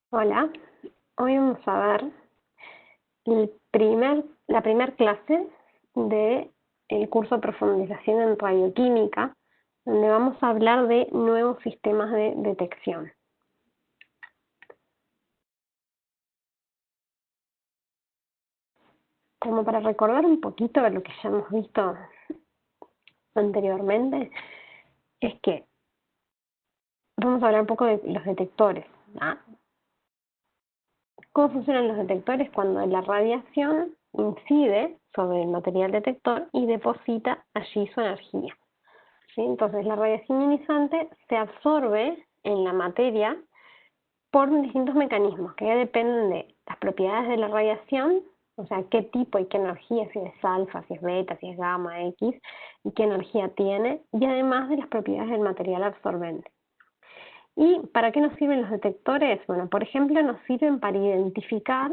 Hola, hoy vamos a ver la primera clase del curso de profundización en radioquímica, donde vamos a hablar de nuevos sistemas de detección. Como para recordar un poquito de lo que ya hemos visto anteriormente, es que vamos a hablar un poco de los detectores, ¿no? ¿Cómo funcionan los detectores? Cuando la radiación incide sobre el material detector y deposita allí su energía. ¿Sí? Entonces la radiación ionizante se absorbe en la materia por distintos mecanismos que dependen de las propiedades de la radiación, o sea, qué tipo y qué energía, si es alfa, si es beta, si es gamma, X, y qué energía tiene, y además de las propiedades del material absorbente. ¿Y para qué nos sirven los detectores? Bueno, por ejemplo, nos sirven para identificar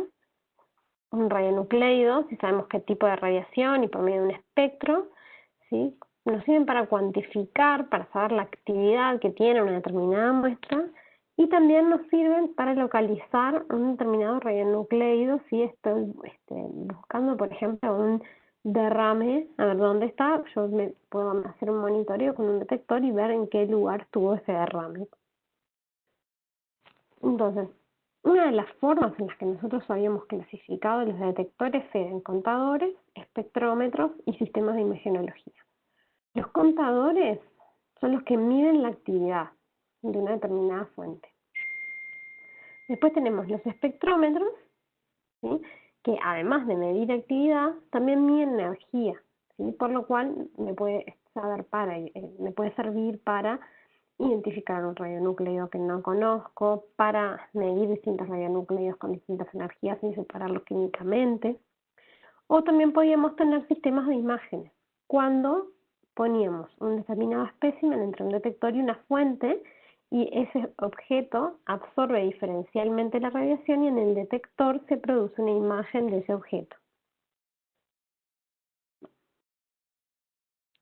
un radionucleido, si sabemos qué tipo de radiación y por medio de un espectro, ¿sí? Nos sirven para cuantificar, para saber la actividad que tiene una determinada muestra, y también nos sirven para localizar un determinado radionucleido si estoy buscando, por ejemplo, un derrame, a ver dónde está, yo puedo hacer un monitoreo con un detector y ver en qué lugar estuvo ese derrame. Entonces, una de las formas en las que nosotros habíamos clasificado los detectores eran contadores, espectrómetros y sistemas de imagenología. Los contadores son los que miden la actividad de una determinada fuente. Después tenemos los espectrómetros, ¿sí? Que además de medir actividad, también miden energía, ¿sí? Por lo cual me puede servir para identificar un radionúcleo que no conozco, para medir distintos radionúcleos con distintas energías y separarlos químicamente. O también podíamos tener sistemas de imágenes, cuando poníamos un determinado espécimen entre un detector y una fuente, y ese objeto absorbe diferencialmente la radiación y en el detector se produce una imagen de ese objeto.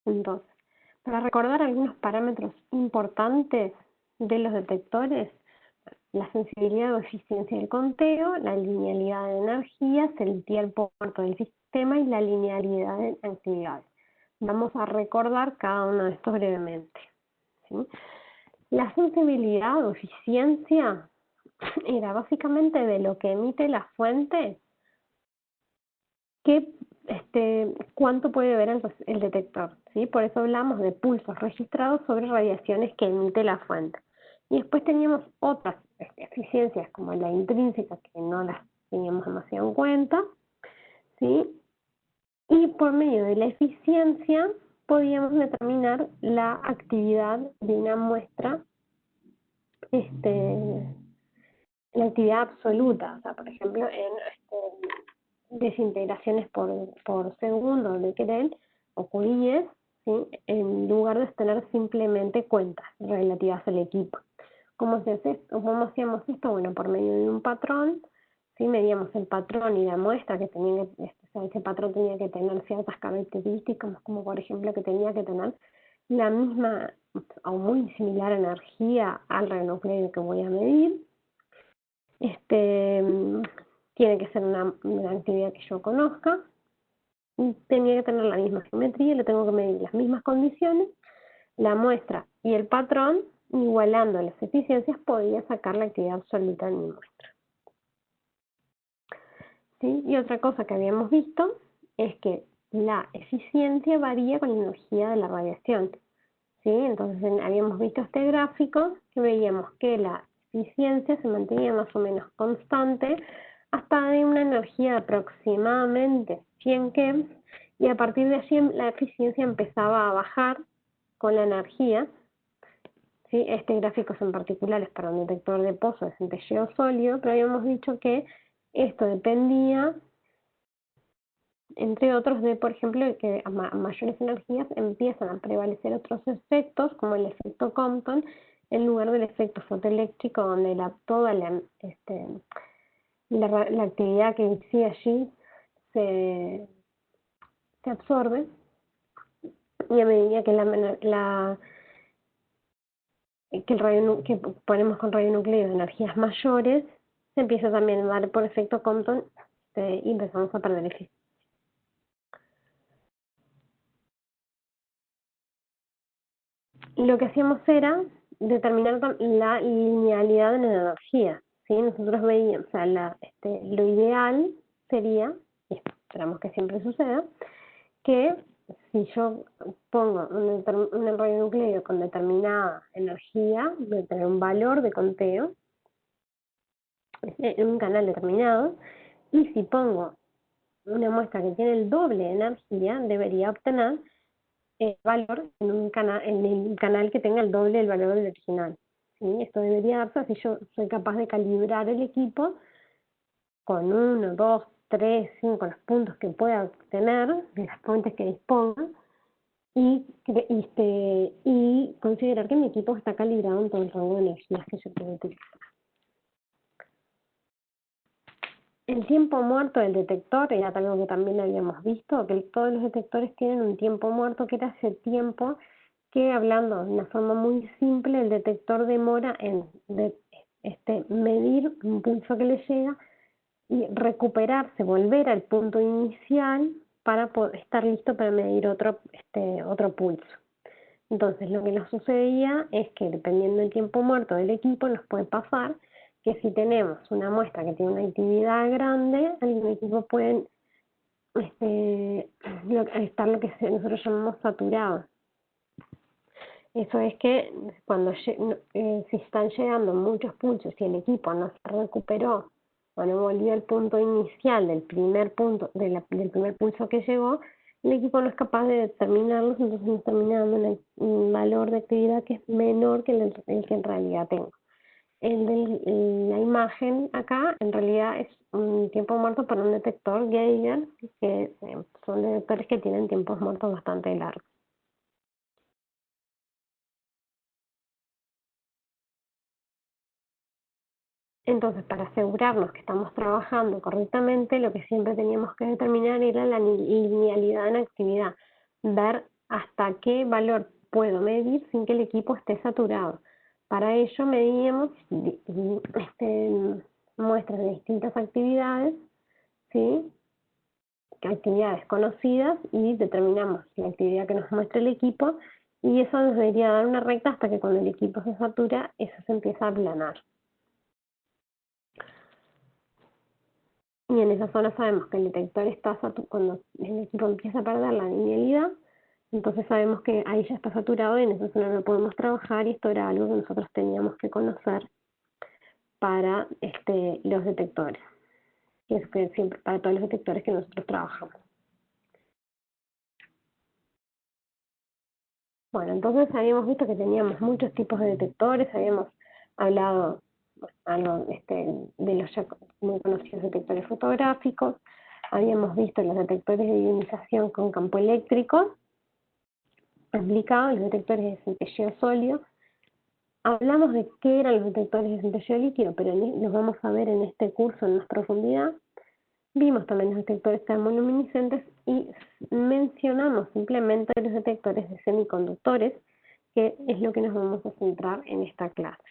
Entonces, para recordar algunos parámetros importantes de los detectores: la sensibilidad o eficiencia del conteo, la linealidad de energías, el tiempo muerto del sistema y la linealidad de actividades. Vamos a recordar cada uno de estos brevemente, ¿sí? La sensibilidad o eficiencia era básicamente de lo que emite la fuente, cuánto puede ver el detector, ¿sí? Por eso hablamos de pulsos registrados sobre radiaciones que emite la fuente. Y después teníamos otras eficiencias como la intrínseca, que no las teníamos demasiado en cuenta, ¿sí? Y por medio de la eficiencia podíamos determinar la actividad de una muestra, la actividad absoluta, o sea, por ejemplo, en desintegraciones por segundo de Becquerel o Curies, ¿sí? En lugar de tener simplemente cuentas relativas al equipo. ¿Cómo hacíamos esto? Bueno, por medio de un patrón, ¿sí? Medíamos el patrón y la muestra que tenía ese patrón tenía que tener ciertas características, como por ejemplo que tenía que tener la misma o muy similar energía al radionucleido que voy a medir. Tiene que ser una actividad que yo conozca, y tenía que tener la misma geometría, le tengo que medir las mismas condiciones, la muestra y el patrón, igualando las eficiencias, podía sacar la actividad absoluta de mi muestra. ¿Sí? Y otra cosa que habíamos visto es que la eficiencia varía con la energía de la radiación, ¿sí? Entonces habíamos visto este gráfico que veíamos que la eficiencia se mantenía más o menos constante hasta de una energía de aproximadamente 100 keV, y a partir de allí la eficiencia empezaba a bajar con la energía, ¿sí? Este gráfico en particular es para un detector de pozo de centelleo sólido, pero habíamos dicho que esto dependía, entre otros, de, por ejemplo, que a mayores energías empiezan a prevalecer otros efectos, como el efecto Compton, en lugar del efecto fotoeléctrico, donde toda la actividad que incide allí se absorbe, y a medida que ponemos con radionucleidos de energías mayores, se empieza también a dar por efecto Compton y empezamos a perder eficiencia. Y lo que hacíamos era determinar la linealidad de la energía, ¿sí? Nosotros veíamos, o sea, lo ideal sería, y esperamos que siempre suceda, que si yo pongo un radionucleido con determinada energía, voy a tener un valor de conteo en un canal determinado, y si pongo una muestra que tiene el doble de energía, debería obtener el valor en el canal que tenga el doble del valor del original. ¿Sí? Esto debería darse si yo soy capaz de calibrar el equipo con 1, 2, 3, 5 los puntos que pueda obtener de las fuentes que disponga y considerar que mi equipo está calibrado en todo el rango de energías que yo puedo utilizar. El tiempo muerto del detector era algo que también habíamos visto, que todos los detectores tienen un tiempo muerto, que era ese tiempo que, hablando de una forma muy simple, el detector demora en medir un pulso que le llega y recuperarse, volver al punto inicial para poder estar listo para medir otro pulso. Entonces, lo que nos sucedía es que, dependiendo del tiempo muerto del equipo, nos puede pasar que si tenemos una muestra que tiene una actividad grande, el equipo puede estar lo que nosotros llamamos saturado. Eso es que cuando si están llegando muchos pulsos y el equipo no se recuperó o no volvió al punto inicial del primer pulso que llegó, el equipo no es capaz de determinarlos, entonces nos termina dando un valor de actividad que es menor que el que en realidad tengo. La imagen acá en realidad es un tiempo muerto para un detector Geiger, que son detectores que tienen tiempos muertos bastante largos. Entonces, para asegurarnos que estamos trabajando correctamente, lo que siempre teníamos que determinar era la linealidad en actividad, ver hasta qué valor puedo medir sin que el equipo esté saturado. Para ello medíamos muestras de distintas actividades, ¿sí? Actividades conocidas, y determinamos la actividad que nos muestra el equipo, y eso nos debería dar una recta hasta que cuando el equipo se satura, eso se empieza a aplanar. Y en esa zona sabemos que el detector está cuando el equipo empieza a perder la linealidad, entonces sabemos que ahí ya está saturado y en esa zona no podemos trabajar, y esto era algo que nosotros teníamos que conocer para los detectores, que es que siempre para todos los detectores que nosotros trabajamos. Bueno, entonces habíamos visto que teníamos muchos tipos de detectores, habíamos hablado algo de los ya muy conocidos detectores fotográficos, habíamos visto los detectores de ionización con campo eléctrico aplicado, los detectores de centelleo sólido. Hablamos de qué eran los detectores de centelleo líquido, pero los vamos a ver en este curso en más profundidad. Vimos también los detectores termoluminiscentes y mencionamos simplemente los detectores de semiconductores, que es lo que nos vamos a centrar en esta clase.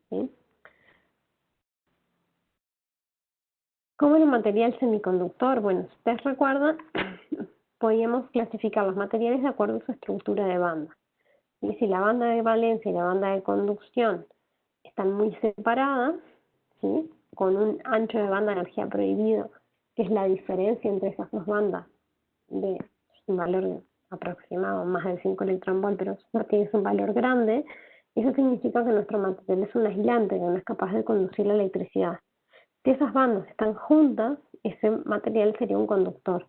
¿Sí? ¿Cómo es el material semiconductor? Bueno, si ustedes recuerdan, podíamos clasificar los materiales de acuerdo a su estructura de banda. Y si la banda de valencia y la banda de conducción están muy separadas, ¿sí? Con un ancho de banda de energía prohibido, que es la diferencia entre esas dos bandas, de un valor aproximado, más de 5 electronvolt, pero es un valor grande, eso significa que nuestro material es un aislante, que no es capaz de conducir la electricidad. Si esas bandas están juntas, ese material sería un conductor.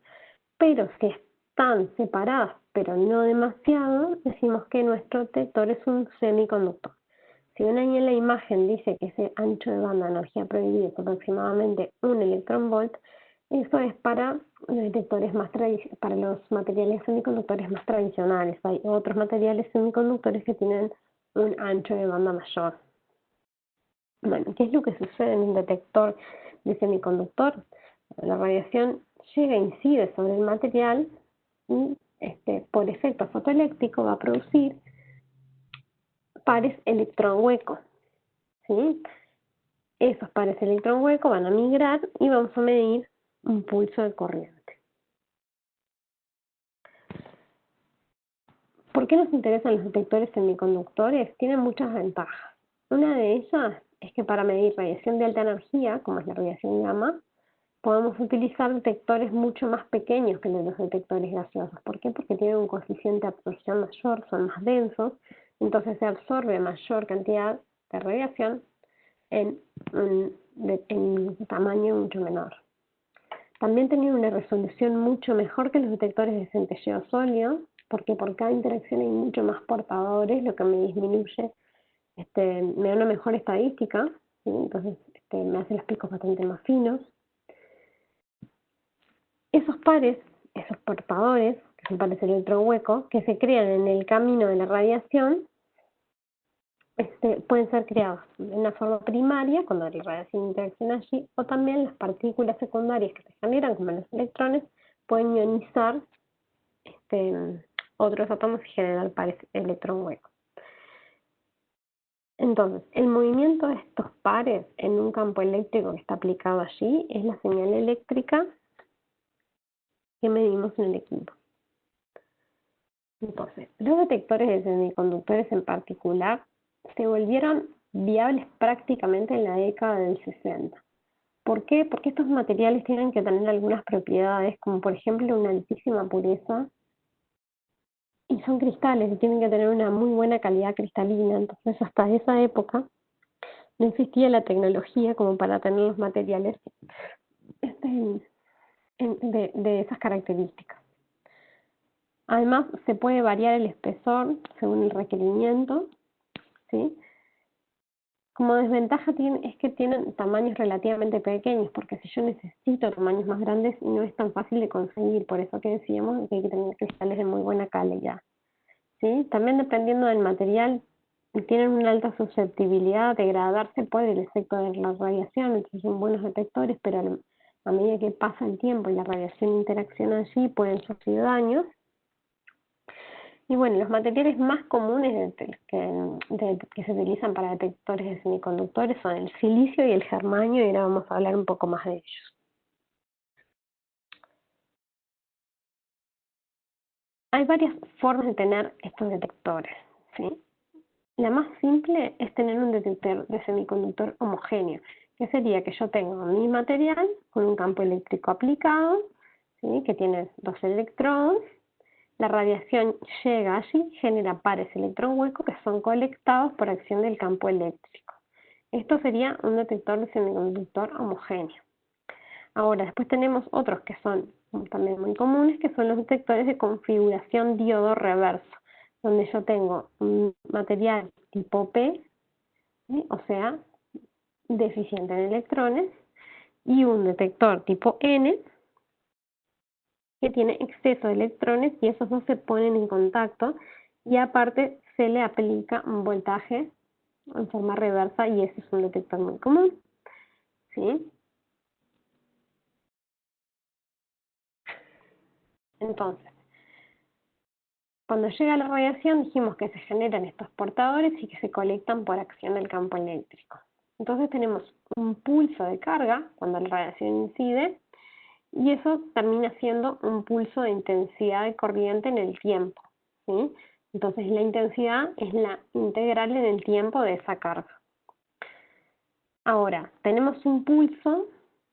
Pero si están separadas, pero no demasiado, decimos que nuestro detector es un semiconductor. Si ven ahí en la imagen dice que ese ancho de banda de energía prohibida es aproximadamente 1 electronvolt, eso es para los detectores para los materiales semiconductores más tradicionales. Hay otros materiales semiconductores que tienen un ancho de banda mayor. Bueno, ¿qué es lo que sucede en un detector de semiconductor? La radiación llega e incide sobre el material y por efecto fotoeléctrico va a producir pares electrón huecos, ¿sí? esos pares electrón hueco van a migrar y vamos a medir un pulso de corriente. ¿Por qué nos interesan los detectores semiconductores? Tienen muchas ventajas. Una de ellas es que para medir radiación de alta energía, como es la radiación gamma, podemos utilizar detectores mucho más pequeños que los detectores gaseosos. ¿Por qué? Porque tienen un coeficiente de absorción mayor, son más densos, entonces se absorbe mayor cantidad de radiación en un tamaño mucho menor. También tienen una resolución mucho mejor que los detectores de centelleo sólido, porque por cada interacción hay mucho más portadores, lo que me disminuye, me da una mejor estadística, ¿sí? Entonces me hace los picos bastante más finos. Esos pares, esos portadores, que son pares electrohuecos, que se crean en el camino de la radiación, pueden ser creados de una forma primaria, cuando la radiación interacciona allí, o también las partículas secundarias que se generan, como los electrones, pueden ionizar otros átomos y generar pares electrón-huecos. Entonces, el movimiento de estos pares en un campo eléctrico que está aplicado allí es la señal eléctrica que medimos en el equipo. Entonces, los detectores de semiconductores en particular se volvieron viables prácticamente en la década del 60. ¿Por qué? Porque estos materiales tienen que tener algunas propiedades, como por ejemplo una altísima pureza, y son cristales y tienen que tener una muy buena calidad cristalina. Entonces, hasta esa época no existía la tecnología como para tener los materiales de esas características. Además, se puede variar el espesor según el requerimiento, ¿sí? Como desventaja es que tienen tamaños relativamente pequeños, porque si yo necesito tamaños más grandes no es tan fácil de conseguir, por eso que decíamos que hay que tener cristales de muy buena calidad, ¿sí? También dependiendo del material, tienen una alta susceptibilidad a degradarse por el efecto de la radiación, entonces son buenos detectores, pero a medida que pasa el tiempo y la radiación interacciona allí, pueden sufrir daños. Y bueno, los materiales más comunes que se utilizan para detectores de semiconductores son el silicio y el germanio, y ahora vamos a hablar un poco más de ellos. Hay varias formas de tener estos detectores, ¿sí? La más simple es tener un detector de semiconductor homogéneo, que sería que yo tengo mi material con un campo eléctrico aplicado, ¿sí? Que tiene dos electrones. La radiación llega allí, genera pares electrón-hueco que son colectados por acción del campo eléctrico. Esto sería un detector de semiconductor homogéneo. Ahora, después tenemos otros que son también muy comunes, que son los detectores de configuración diodo reverso, donde yo tengo un material tipo P, ¿sí? O sea, deficiente en electrones, y un detector tipo N, que tiene exceso de electrones, y esos dos se ponen en contacto y aparte se le aplica un voltaje en forma reversa, y ese es un detector muy común, ¿sí? Entonces, cuando llega la radiación dijimos que se generan estos portadores y que se colectan por acción del campo eléctrico. Entonces tenemos un pulso de carga cuando la radiación incide, y eso termina siendo un pulso de intensidad de corriente en el tiempo, ¿sí? Entonces la intensidad es la integral en el tiempo de esa carga. Ahora, tenemos un pulso,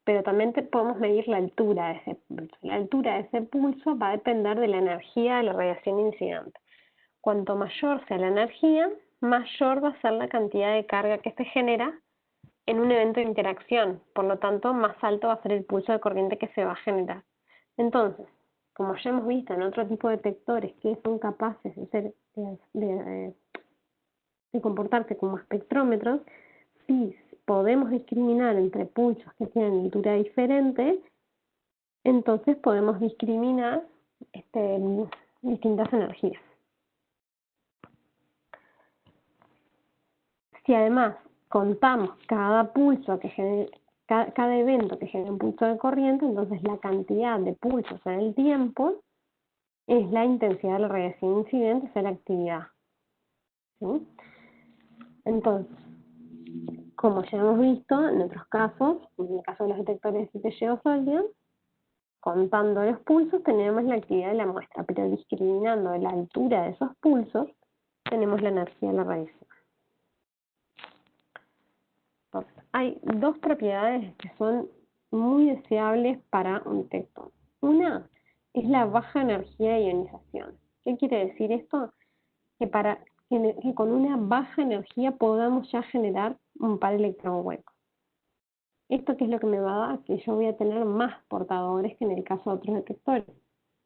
pero también podemos medir la altura de ese pulso. La altura de ese pulso va a depender de la energía de la radiación incidente. Cuanto mayor sea la energía, mayor va a ser la cantidad de carga que se genera en un evento de interacción. Por lo tanto, más alto va a ser el pulso de corriente que se va a generar. Entonces, como ya hemos visto en otro tipo de detectores que son capaces de comportarse como espectrómetros, si podemos discriminar entre pulsos que tienen altura diferente, entonces podemos discriminar distintas energías. Si además contamos cada pulso que genere, cada evento que genera un pulso de corriente, entonces la cantidad de pulsos en el tiempo es la intensidad de la radiación incidente, es la actividad, ¿sí? Entonces, como ya hemos visto en otros casos, en el caso de los detectores de geo-sólidos, contando los pulsos tenemos la actividad de la muestra, pero discriminando la altura de esos pulsos tenemos la energía de la radiación. Entonces, hay dos propiedades que son muy deseables para un detector. Una es la baja energía de ionización. ¿Qué quiere decir esto? Que con una baja energía podamos ya generar un par electrón hueco. ¿Esto qué es lo que me va a dar? Que yo voy a tener más portadores que en el caso de otros detectores.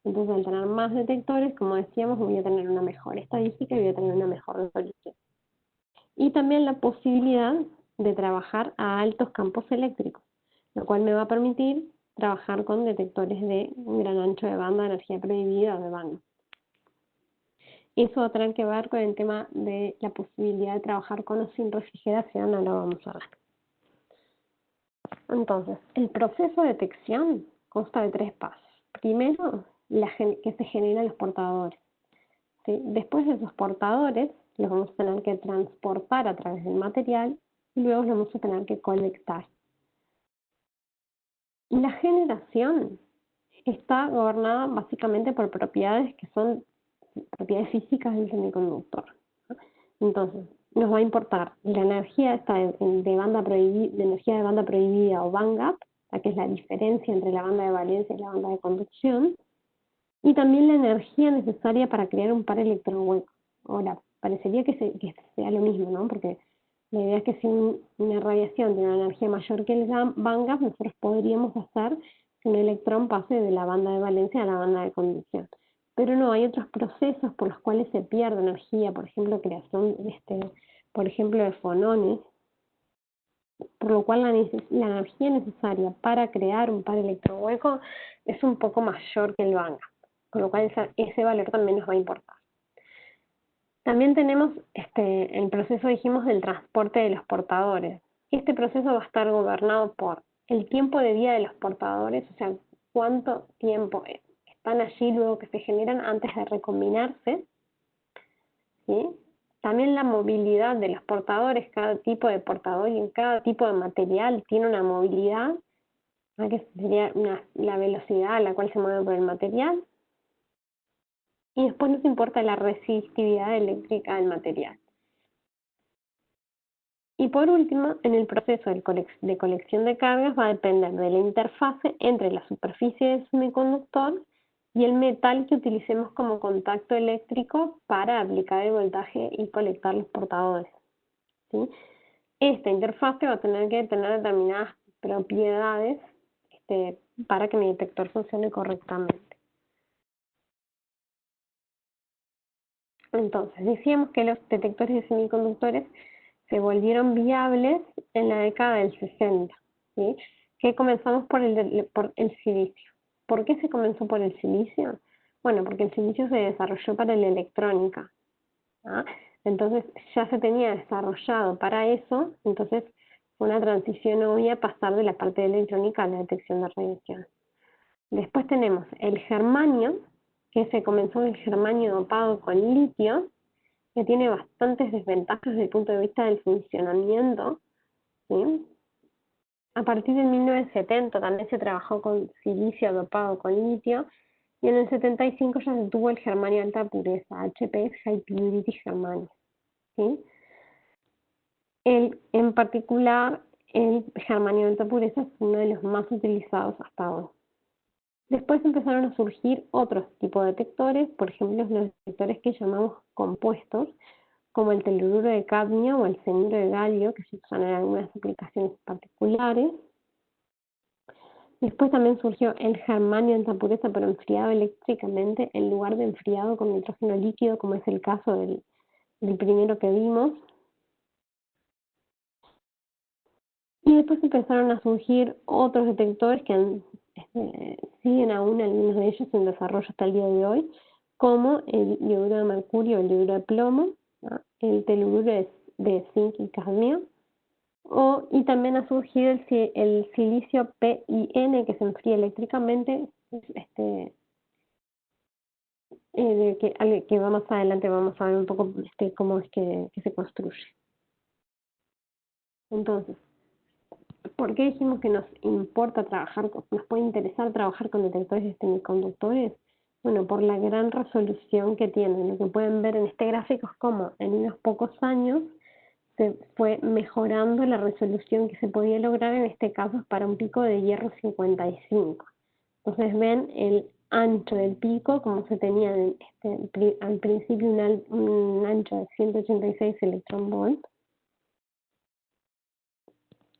Entonces, al tener más detectores, como decíamos, voy a tener una mejor estadística y voy a tener una mejor resolución. Y también la posibilidad de trabajar a altos campos eléctricos, lo cual me va a permitir trabajar con detectores de un gran ancho de banda, de energía prohibida o de banda. Eso va a tener que ver con el tema de la posibilidad de trabajar con o sin refrigeración, no lo vamos a ver. Entonces, el proceso de detección consta de 3 pasos. Primero, que se generan los portadores. ¿Sí? Después de esos portadores, los vamos a tener que transportar a través del material y luego los vamos a tener que colectar. La generación está gobernada básicamente por propiedades que son propiedades físicas del semiconductor. Entonces, nos va a importar la energía de banda prohibida, de energía de banda prohibida o bandgap, que es la diferencia entre la banda de valencia y la banda de conducción, y también la energía necesaria para crear un par electrón hueco. Ahora, parecería que sea lo mismo, ¿no? Porque la idea es que si una radiación tiene una energía mayor que el bandgap, nosotros podríamos hacer que un electrón pase de la banda de valencia a la banda de conducción. Pero no, hay otros procesos por los cuales se pierde energía, por ejemplo, creación por ejemplo, de fonones, por lo cual la energía necesaria para crear un par electrón hueco es un poco mayor que el bandgap, con lo cual ese valor también nos va a importar. También tenemos el proceso, dijimos, del transporte de los portadores. Este proceso va a estar gobernado por el tiempo de vida de los portadores, o sea, cuánto tiempo están allí luego que se generan antes de recombinarse, ¿sí? También la movilidad de los portadores, cada tipo de portador y en cada tipo de material tiene una movilidad, que sería la velocidad a la cual se mueve por el material. Y después nos importa la resistividad eléctrica del material. Y por último, en el proceso de colección de cargas va a depender de la interfase entre la superficie del semiconductor y el metal que utilicemos como contacto eléctrico para aplicar el voltaje y colectar los portadores, ¿sí? Esta interfase va a tener que tener determinadas propiedades para que mi detector funcione correctamente. Entonces, decíamos que los detectores de semiconductores se volvieron viables en la década del 60, ¿sí? Que comenzamos por el silicio. ¿Por qué se comenzó por el silicio? Bueno, porque el silicio se desarrolló para la electrónica, ¿ah? Entonces ya se tenía desarrollado para eso, entonces fue una transición obvia pasar de la parte de electrónica a la detección de radiación. Después tenemos el germanio, que se comenzó el germanio dopado con litio, que tiene bastantes desventajas desde el punto de vista del funcionamiento, ¿sí? A partir de 1970 también se trabajó con silicio dopado con litio, y en el 75 ya se tuvo el germanio de alta pureza, HP High Purity Germanium, ¿sí? En particular, el germanio de alta pureza es uno de los más utilizados hasta ahora. Después empezaron a surgir otros tipos de detectores, por ejemplo los detectores que llamamos compuestos, como el telururo de cadmio o el cianuro de galio, que se usan en algunas aplicaciones particulares. Después también surgió el germanio en alta pureza, pero enfriado eléctricamente en lugar de enfriado con nitrógeno líquido, como es el caso del primero que vimos. Y después empezaron a surgir otros detectores que siguen aún algunos de ellos en desarrollo hasta el día de hoy, como el yoduro de mercurio o el yoduro de plomo, ¿no? El telururo de zinc y cadmio, y también ha surgido el silicio PIN, que se enfría eléctricamente, que más adelante vamos a ver un poco cómo es que se construye. Entonces, ¿por qué dijimos que nos puede interesar trabajar con detectores de semiconductores? Bueno, por la gran resolución que tienen. Lo que pueden ver en este gráfico es cómo en unos pocos años se fue mejorando la resolución que se podía lograr, en este caso es para un pico de hierro 55. Entonces ven el ancho del pico, como se tenía al principio un ancho de 186 electronvolts,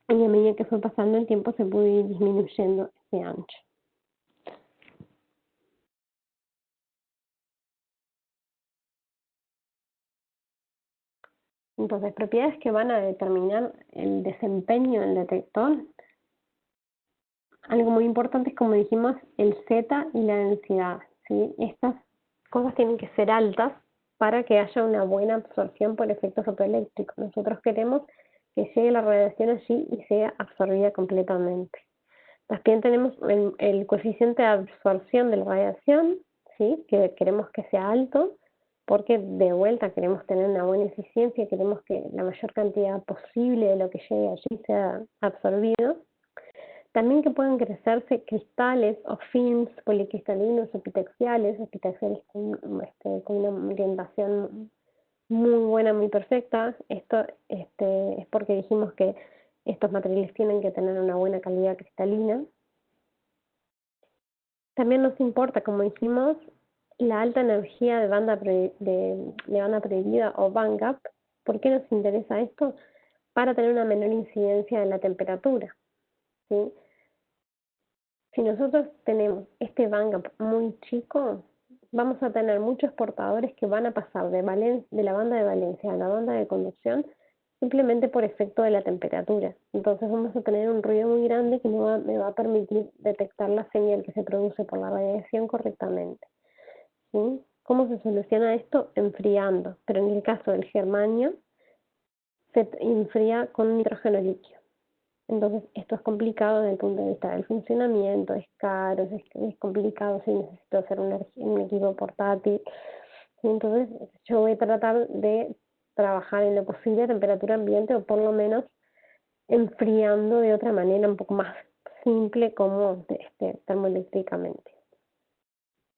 y a medida que fue pasando el tiempo se pudo ir disminuyendo ese ancho. Entonces, propiedades que van a determinar el desempeño del detector. Algo muy importante es, como dijimos, el Z y la densidad, ¿sí? Estas cosas tienen que ser altas para que haya una buena absorción por efecto fotoeléctrico. Nosotros queremos que llegue la radiación allí y sea absorbida completamente. También tenemos el coeficiente de absorción de la radiación, ¿sí? Que queremos que sea alto, porque de vuelta queremos tener una buena eficiencia, queremos que la mayor cantidad posible de lo que llegue allí sea absorbido. También que puedan crecerse cristales o films policristalinos o epitaxiales con una orientación muy buena, muy perfecta. Esto es porque dijimos que estos materiales tienen que tener una buena calidad cristalina. También nos importa, como dijimos, la alta energía de banda prohibida o bandgap. ¿Por qué nos interesa esto? Para tener una menor incidencia en la temperatura, ¿sí? Si nosotros tenemos este bandgap muy chico, vamos a tener muchos portadores que van a pasar de la banda de valencia a la banda de conducción simplemente por efecto de la temperatura. Entonces vamos a tener un ruido muy grande que no me va a permitir detectar la señal que se produce por la radiación correctamente, ¿sí? ¿Cómo se soluciona esto? Enfriando, pero en el caso del germanio se enfría con nitrógeno líquido. Entonces, esto es complicado desde el punto de vista del funcionamiento, es caro, es complicado si necesito hacer un equipo portátil. Entonces, yo voy a tratar de trabajar en lo posible a temperatura ambiente, o por lo menos enfriando de otra manera un poco más simple, como termoeléctricamente.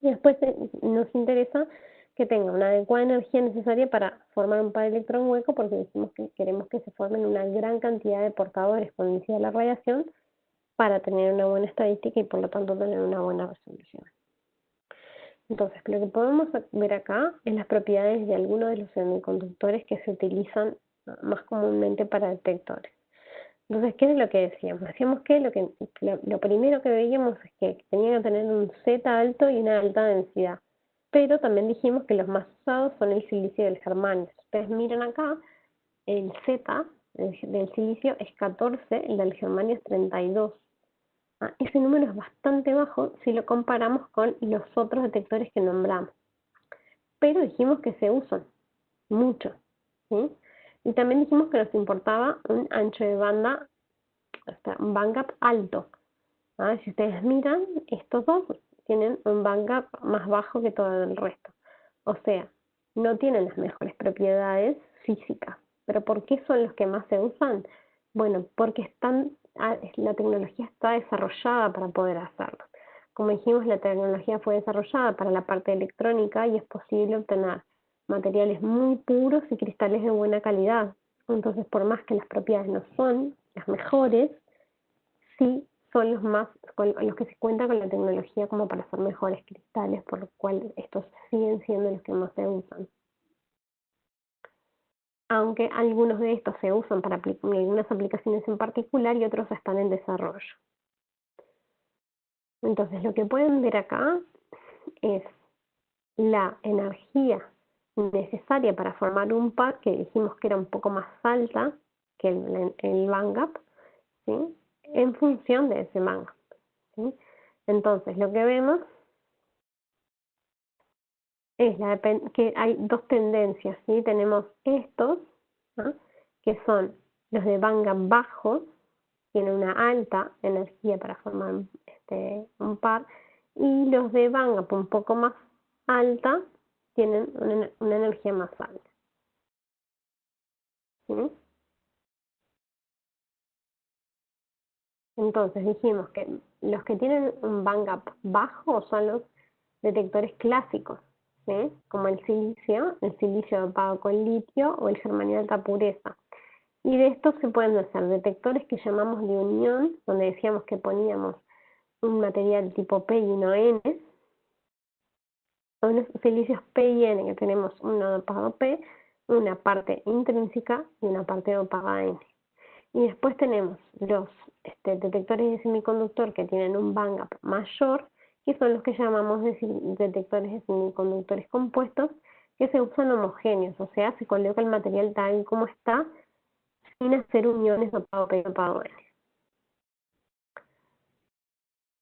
Y después nos interesa que tenga una adecuada energía necesaria para formar un par de electrón hueco, porque decimos que queremos que se formen una gran cantidad de portadores cuando inicia la radiación para tener una buena estadística y por lo tanto tener una buena resolución. Entonces, lo que podemos ver acá es las propiedades de algunos de los semiconductores que se utilizan más comúnmente para detectores. Entonces, ¿qué es lo que decíamos? Decíamos que lo primero que veíamos es que tenían que tener un Z alto y una alta densidad. Pero también dijimos que los más usados son el silicio y el germanio. Ustedes miran acá, el Z del silicio es 14, el del germanio es 32. Ese número es bastante bajo si lo comparamos con los otros detectores que nombramos. Pero dijimos que se usan mucho, ¿sí? Y también dijimos que nos importaba un ancho de banda, un bandgap alto. Si ustedes miran, estos dos tienen un bandgap más bajo que todo el resto. O sea, no tienen las mejores propiedades físicas. ¿Pero por qué son los que más se usan? Bueno, porque la tecnología está desarrollada para poder hacerlo. Como dijimos, la tecnología fue desarrollada para la parte electrónica y es posible obtener materiales muy puros y cristales de buena calidad. Entonces, por más que las propiedades no son las mejores, sí son los que se cuentan con la tecnología como para hacer mejores cristales, por lo cual estos siguen siendo los que más se usan. Aunque algunos de estos se usan para algunas aplicaciones en particular y otros están en desarrollo. Entonces, lo que pueden ver acá es la energía necesaria para formar un par, que dijimos que era un poco más alta que el bandgap, ¿sí? En función de ese bandgap, ¿sí? Entonces, lo que vemos es que hay dos tendencias, ¿sí? Tenemos estos, ¿no? Que son los de bandgap bajo, tienen una alta energía para formar un par, y los de bandgap un poco más alta tienen una energía más alta, ¿sí? Entonces dijimos que los que tienen un bang-up bajo son los detectores clásicos, ¿sí? Como el silicio dopado con litio o el germanio de alta pureza. Y de estos se pueden hacer detectores que llamamos de unión, donde decíamos que poníamos un material tipo P y uno N, o unos silicios P y N, que tenemos uno dopado P, una parte intrínseca y una parte dopada N. Y después tenemos los detectores de semiconductor que tienen un bang-up mayor, que son los que llamamos detectores de semiconductores compuestos, que se usan homogéneos, o sea, se coloca el material tal y como está, sin hacer uniones dopado P y dopado N.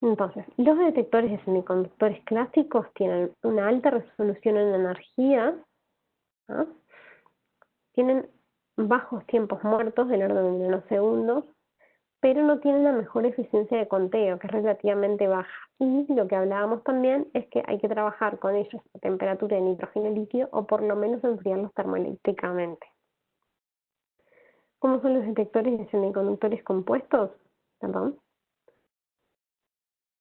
Entonces, los detectores de semiconductores clásicos tienen una alta resolución en energía, ¿no? Tienen bajos tiempos muertos del orden de nanosegundos, pero no tienen la mejor eficiencia de conteo, que es relativamente baja. Y lo que hablábamos también es que hay que trabajar con ellos a temperatura de nitrógeno líquido o por lo menos enfriarlos termoeléctricamente. ¿Cómo son los detectores de semiconductores compuestos? Perdón.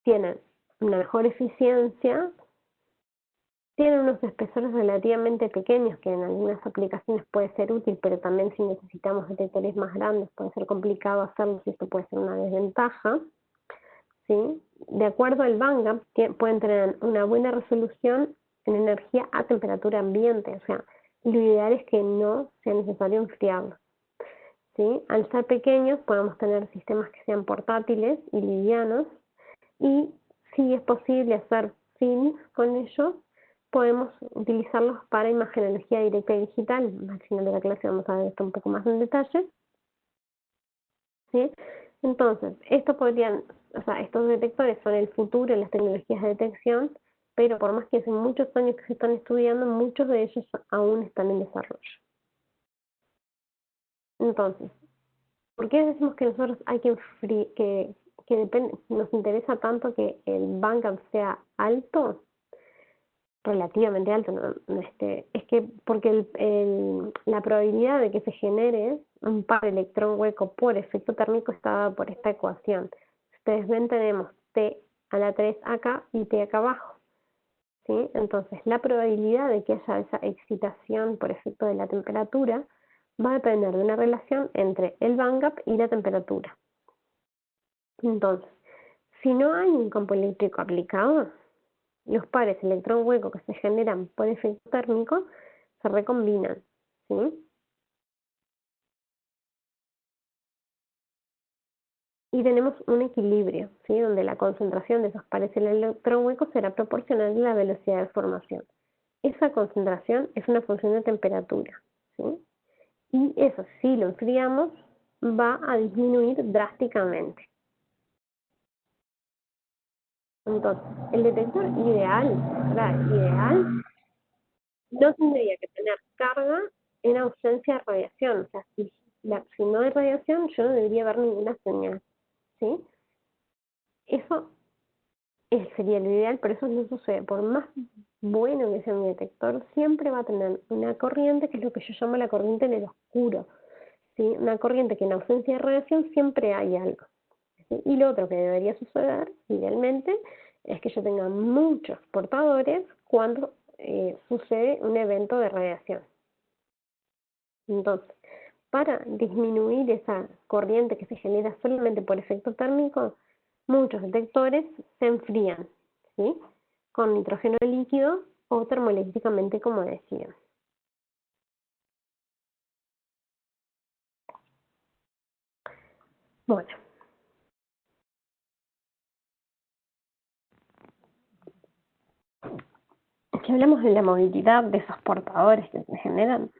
Tienen una mejor eficiencia, tienen unos espesores relativamente pequeños, que en algunas aplicaciones puede ser útil, pero también si necesitamos detectores más grandes puede ser complicado hacerlos y esto puede ser una desventaja. ¿Sí? De acuerdo al bang-up, pueden tener una buena resolución en energía a temperatura ambiente, o sea, lo ideal es que no sea necesario enfriarlos. ¿Sí? Al ser pequeños podemos tener sistemas que sean portátiles y livianos, y si es posible hacer films con ellos, podemos utilizarlos para imagenología directa y digital. Al final de la clase vamos a ver esto un poco más en detalle. ¿Sí? Entonces, estos detectores son el futuro en las tecnologías de detección, pero por más que hace muchos años que se están estudiando, muchos de ellos aún están en desarrollo. Entonces, ¿por qué decimos que nosotros hay que nos interesa tanto que el bang-up sea alto? Relativamente alto, ¿no? Es que porque la probabilidad de que se genere un par de electrón hueco por efecto térmico está dada por esta ecuación. Ustedes ven, tenemos T a la 3 acá y T acá abajo, ¿sí? Entonces, la probabilidad de que haya esa excitación por efecto de la temperatura va a depender de una relación entre el bang-up y la temperatura. Entonces, si no hay un campo eléctrico aplicado, los pares electrón hueco que se generan por efecto térmico se recombinan, ¿sí? Y tenemos un equilibrio, ¿sí? Donde la concentración de esos pares electrón hueco será proporcional a la velocidad de formación. Esa concentración es una función de temperatura, ¿sí? Y eso, si lo enfriamos, va a disminuir drásticamente. Entonces, el detector ideal, no tendría que tener carga en ausencia de radiación. O sea, si no hay radiación, yo no debería ver ninguna señal, ¿sí? Eso sería lo ideal, pero eso no sucede. Por más bueno que sea un detector, siempre va a tener una corriente, que es lo que yo llamo la corriente en el oscuro, ¿sí? Una corriente que en ausencia de radiación siempre hay algo, ¿sí? Y lo otro que debería suceder, idealmente, es que yo tenga muchos portadores cuando sucede un evento de radiación. Entonces, para disminuir esa corriente que se genera solamente por efecto térmico, muchos detectores se enfrían, ¿sí? Con nitrógeno líquido o termoeléctricamente, como decía. Bueno, si hablamos de la movilidad de esos portadores que se generan,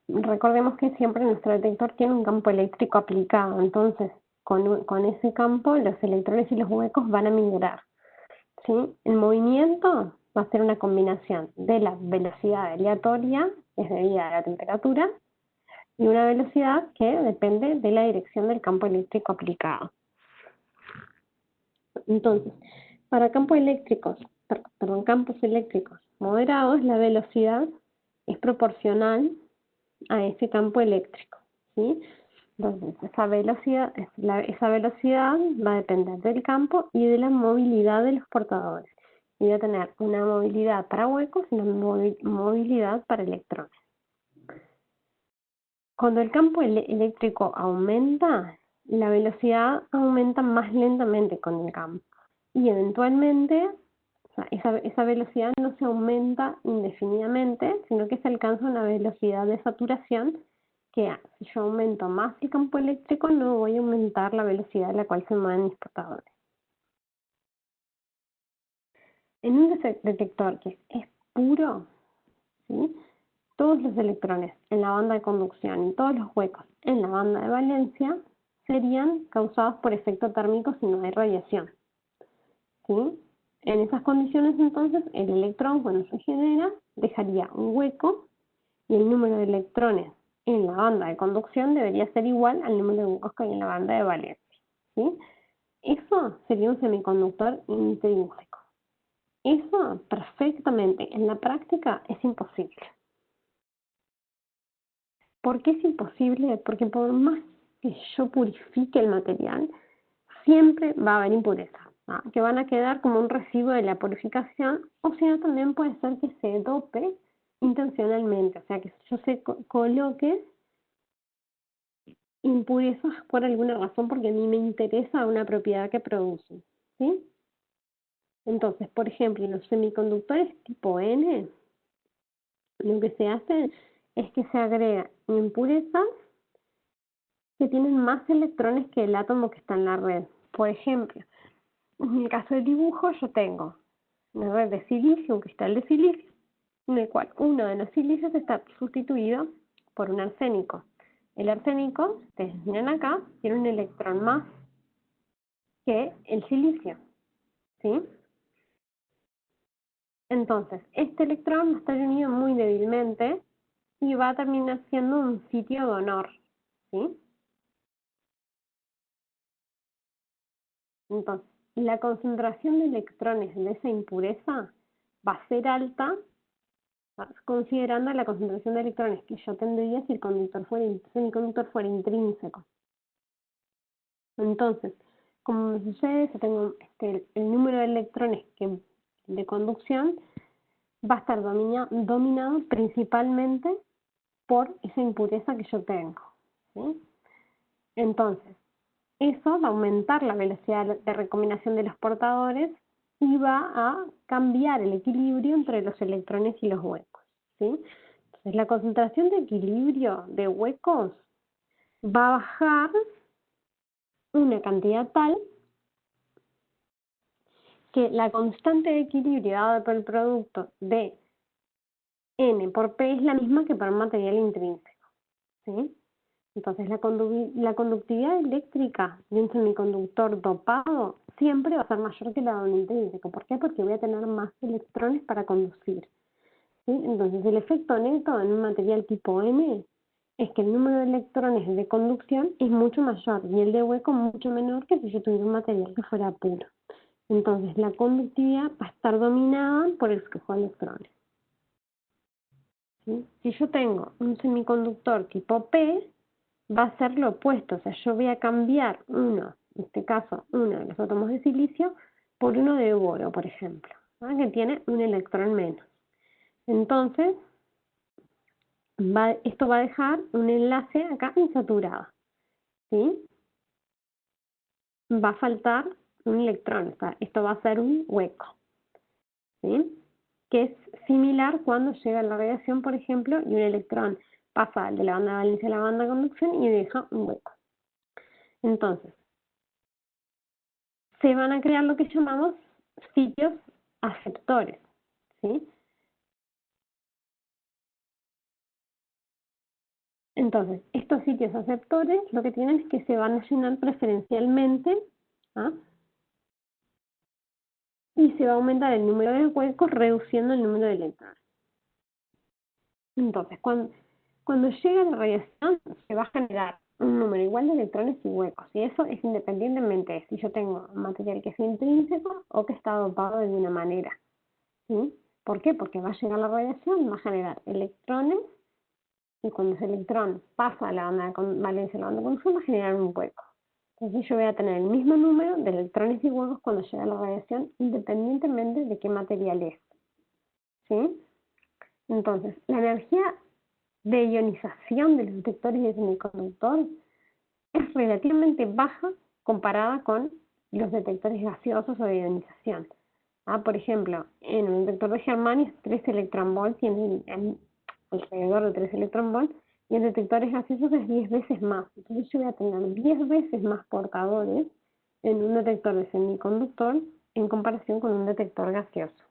recordemos que siempre nuestro detector tiene un campo eléctrico aplicado, entonces con ese campo los electrones y los huecos van a migrar, ¿sí? El movimiento va a ser una combinación de la velocidad aleatoria, que es debida a la temperatura, y una velocidad que depende de la dirección del campo eléctrico aplicado. Entonces, para campos eléctricos moderados, la velocidad es proporcional a ese campo eléctrico, ¿sí? Entonces, esa velocidad va a depender del campo y de la movilidad de los portadores. Y va a tener una movilidad para huecos y una movilidad para electrones. Cuando el campo eléctrico aumenta, la velocidad aumenta más lentamente con el campo. Y eventualmente, o sea, esa velocidad no se aumenta indefinidamente, sino que se alcanza una velocidad de saturación que si yo aumento más el campo eléctrico, no voy a aumentar la velocidad a la cual se mueven mis portadores. En un detector que es puro, ¿sí?, todos los electrones en la banda de conducción y todos los huecos en la banda de valencia serían causados por efecto térmico si no hay radiación, ¿sí? En esas condiciones, entonces, el electrón, cuando se genera, dejaría un hueco y el número de electrones en la banda de conducción debería ser igual al número de huecos que hay en la banda de valencia, ¿sí? Eso sería un semiconductor intrínseco. Eso perfectamente en la práctica es imposible. ¿Por qué es imposible? Porque por más que yo purifique el material, siempre va a haber impurezas, ¿no?, que van a quedar como un residuo de la purificación, o si no, también puede ser que se dope intencionalmente, o sea, que yo se coloque impurezas por alguna razón, porque a mí me interesa una propiedad que producen, ¿sí? Entonces, por ejemplo, en los semiconductores tipo N, lo que se hace es que se agrega impurezas que tienen más electrones que el átomo que está en la red. Por ejemplo, en el caso del dibujo, yo tengo una red de silicio, un cristal de silicio, en el cual uno de los silicios está sustituido por un arsénico. El arsénico, ustedes miran acá, tiene un electrón más que el silicio, ¿sí? Entonces, este electrón va a estar unido muy débilmente y va a terminar siendo un sitio de honor, ¿sí? Entonces, la concentración de electrones de esa impureza va a ser alta, considerando la concentración de electrones que yo tendría si el semiconductor fuera intrínseco. Entonces, como me sucede, si tengo el número de electrones de conducción va a estar dominado principalmente por esa impureza que yo tengo, ¿sí? Entonces, eso va a aumentar la velocidad de recombinación de los portadores y va a cambiar el equilibrio entre los electrones y los huecos, ¿sí? Entonces, la concentración de equilibrio de huecos va a bajar una cantidad tal que la constante de equilibrio dada por el producto de N por P es la misma que para un material intrínseco, ¿sí? Entonces, la conductividad eléctrica de un semiconductor dopado siempre va a ser mayor que la de un intrínseco. ¿Por qué? Porque voy a tener más electrones para conducir, ¿sí? Entonces, el efecto neto en un material tipo N es que el número de electrones de conducción es mucho mayor y el de hueco mucho menor que si yo tuviera un material que fuera puro. Entonces, la conductividad va a estar dominada por el flujo de electrones, ¿sí? Si yo tengo un semiconductor tipo P, va a ser lo opuesto, o sea, yo voy a cambiar en este caso, uno de los átomos de silicio por uno de boro, por ejemplo, ¿no?, que tiene un electrón menos. Entonces, esto va a dejar un enlace acá insaturado, ¿sí? Va a faltar un electrón, o sea, esto va a ser un hueco, ¿sí?, que es similar cuando llega la radiación, por ejemplo, y un electrón pasa de la banda de valencia a la banda de conducción y deja un hueco. Entonces, se van a crear lo que llamamos sitios aceptores, ¿sí? Entonces, estos sitios aceptores lo que tienen es que se van a llenar preferencialmente, ¿ah?, y se va a aumentar el número de huecos reduciendo el número de electrones. Entonces, cuando llega la radiación, se va a generar un número igual de electrones y huecos, y eso es independientemente de si yo tengo un material que es intrínseco o que está dopado de alguna manera, ¿sí? ¿Por qué? Porque va a llegar la radiación, va a generar electrones y cuando ese electrón pasa a la banda de valencia a la banda de conducción va a generar un hueco. Entonces yo voy a tener el mismo número de electrones y huecos cuando llega la radiación, independientemente de qué material es. ¿Sí? Entonces, la energía de ionización de los detectores de semiconductor es relativamente baja comparada con los detectores gaseosos o de ionización. Por ejemplo, en un detector de germanio 3 electronvolts tiene alrededor de 3 electronvolts y en detectores gaseosos es 10 veces más. Entonces yo voy a tener 10 veces más portadores en un detector de semiconductor en comparación con un detector gaseoso.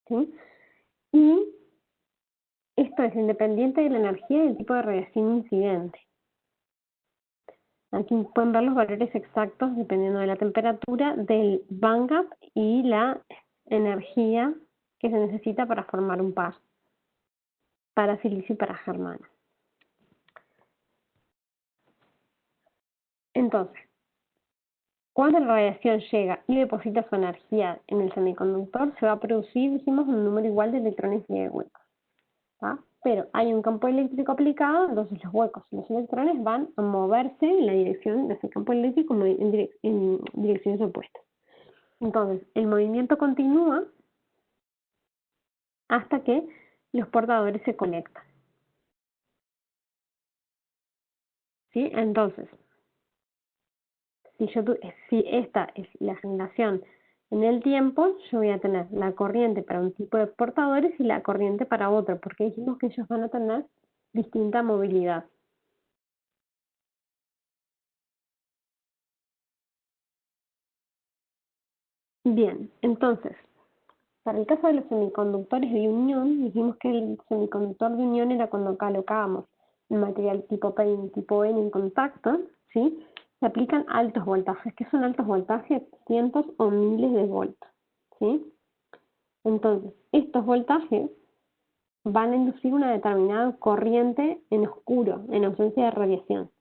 ¿Sí? Y esto es independiente de la energía y el tipo de radiación incidente. Aquí pueden ver los valores exactos dependiendo de la temperatura del bandgap y la energía que se necesita para formar un par, para silicio y para germanio. Entonces, cuando la radiación llega y deposita su energía en el semiconductor, se va a producir, dijimos, un número igual de electrones y de huecos. Pero hay un campo eléctrico aplicado, entonces los huecos y los electrones van a moverse en la dirección de ese campo eléctrico en direcciones opuestas. Entonces, el movimiento continúa hasta que los portadores se conectan. ¿Sí? Entonces, si esta es la generación en el tiempo, yo voy a tener la corriente para un tipo de portadores y la corriente para otro, porque dijimos que ellos van a tener distinta movilidad. Bien, entonces, para el caso de los semiconductores de unión, dijimos que el semiconductor de unión era cuando colocábamos el material tipo P y tipo N en contacto, ¿sí? Se aplican altos voltajes. ¿Qué son altos voltajes? Cientos o miles de voltios, ¿sí? Entonces, estos voltajes van a inducir una determinada corriente en oscuro, en ausencia de radiación,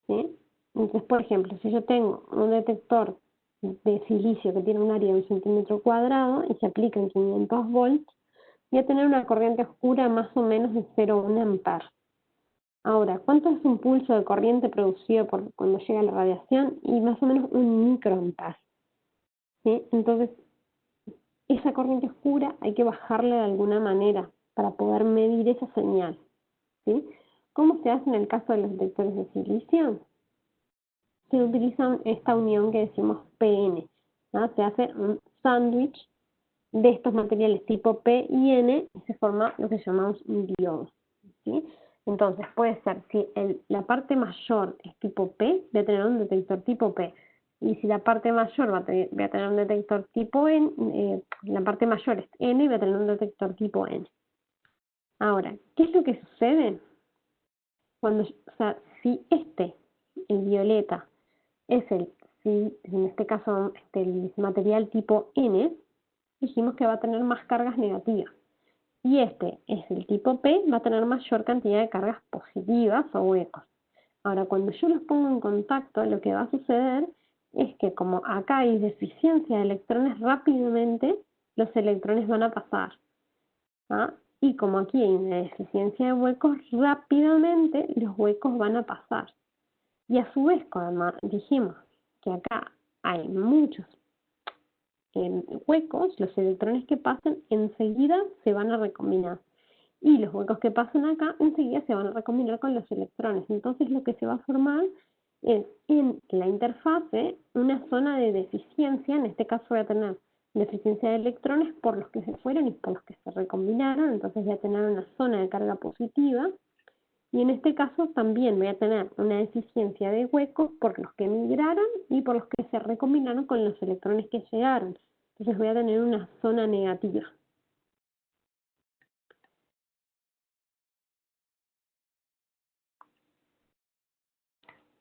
¿sí? Entonces, por ejemplo, si yo tengo un detector de silicio que tiene un área de 1 centímetro cuadrado y se aplican 500 volts, voy a tener una corriente oscura más o menos de 0,1 amper. Ahora, ¿cuánto es un pulso de corriente producido por cuando llega la radiación? Y más o menos 1 microamper. ¿Sí? Entonces, esa corriente oscura hay que bajarla de alguna manera para poder medir esa señal. ¿Sí? ¿Cómo se hace en el caso de los detectores de silicio? Se utiliza esta unión que decimos PN, ¿no? Se hace un sándwich de estos materiales tipo P y N y se forma lo que llamamos un diodo, ¿sí? Entonces puede ser, si la parte mayor es tipo P, voy a tener un detector tipo P, y si la parte mayor voy a tener un detector tipo N, la parte mayor es N, voy a tener un detector tipo N. Ahora, ¿qué es lo que sucede? Cuando, o sea, si el violeta, si en este caso el material tipo N, dijimos que va a tener más cargas negativas. Y este es el tipo P, va a tener mayor cantidad de cargas positivas o huecos. Ahora, cuando yo los pongo en contacto, lo que va a suceder es que como acá hay deficiencia de electrones, rápidamente los electrones van a pasar. Y como aquí hay una deficiencia de huecos, rápidamente los huecos van a pasar. Y a su vez, como dijimos que acá hay muchos huecos, los electrones que pasan enseguida se van a recombinar. Y los huecos que pasan acá enseguida se van a recombinar con los electrones. Entonces lo que se va a formar es en la interfase una zona de deficiencia. En este caso voy a tener deficiencia de electrones por los que se fueron y por los que se recombinaron. Entonces voy a tener una zona de carga positiva. Y en este caso también voy a tener una deficiencia de huecos por los que migraron y por los que se recombinaron con los electrones que llegaron. Entonces voy a tener una zona negativa.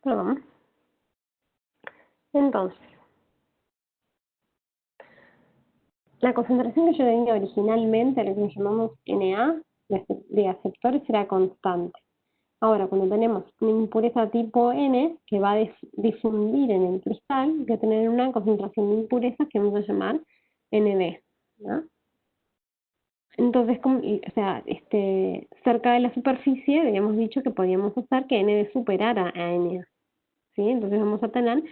Perdón. Entonces, la concentración que yo tenía originalmente, lo que llamamos Na, de aceptores, era constante. Ahora, cuando tenemos una impureza tipo N, que va a difundir en el cristal, voy a tener una concentración de impurezas que vamos a llamar ND, ¿no? Entonces, o sea, cerca de la superficie habíamos dicho que podíamos hacer que ND superara a NA, ¿sí? Entonces vamos a tener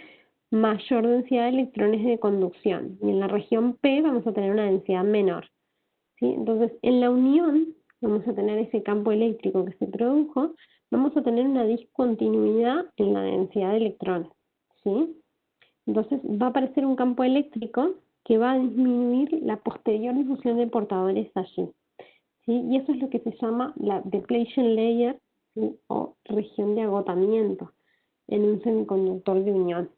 mayor densidad de electrones de conducción y en la región P vamos a tener una densidad menor, ¿sí? Entonces, en la unión vamos a tener ese campo eléctrico que se produjo, vamos a tener una discontinuidad en la densidad de electrones, ¿sí? Entonces va a aparecer un campo eléctrico que va a disminuir la posterior difusión de portadores allí, ¿sí? Y eso es lo que se llama la depletion layer, ¿sí? O región de agotamiento en un semiconductor de unión.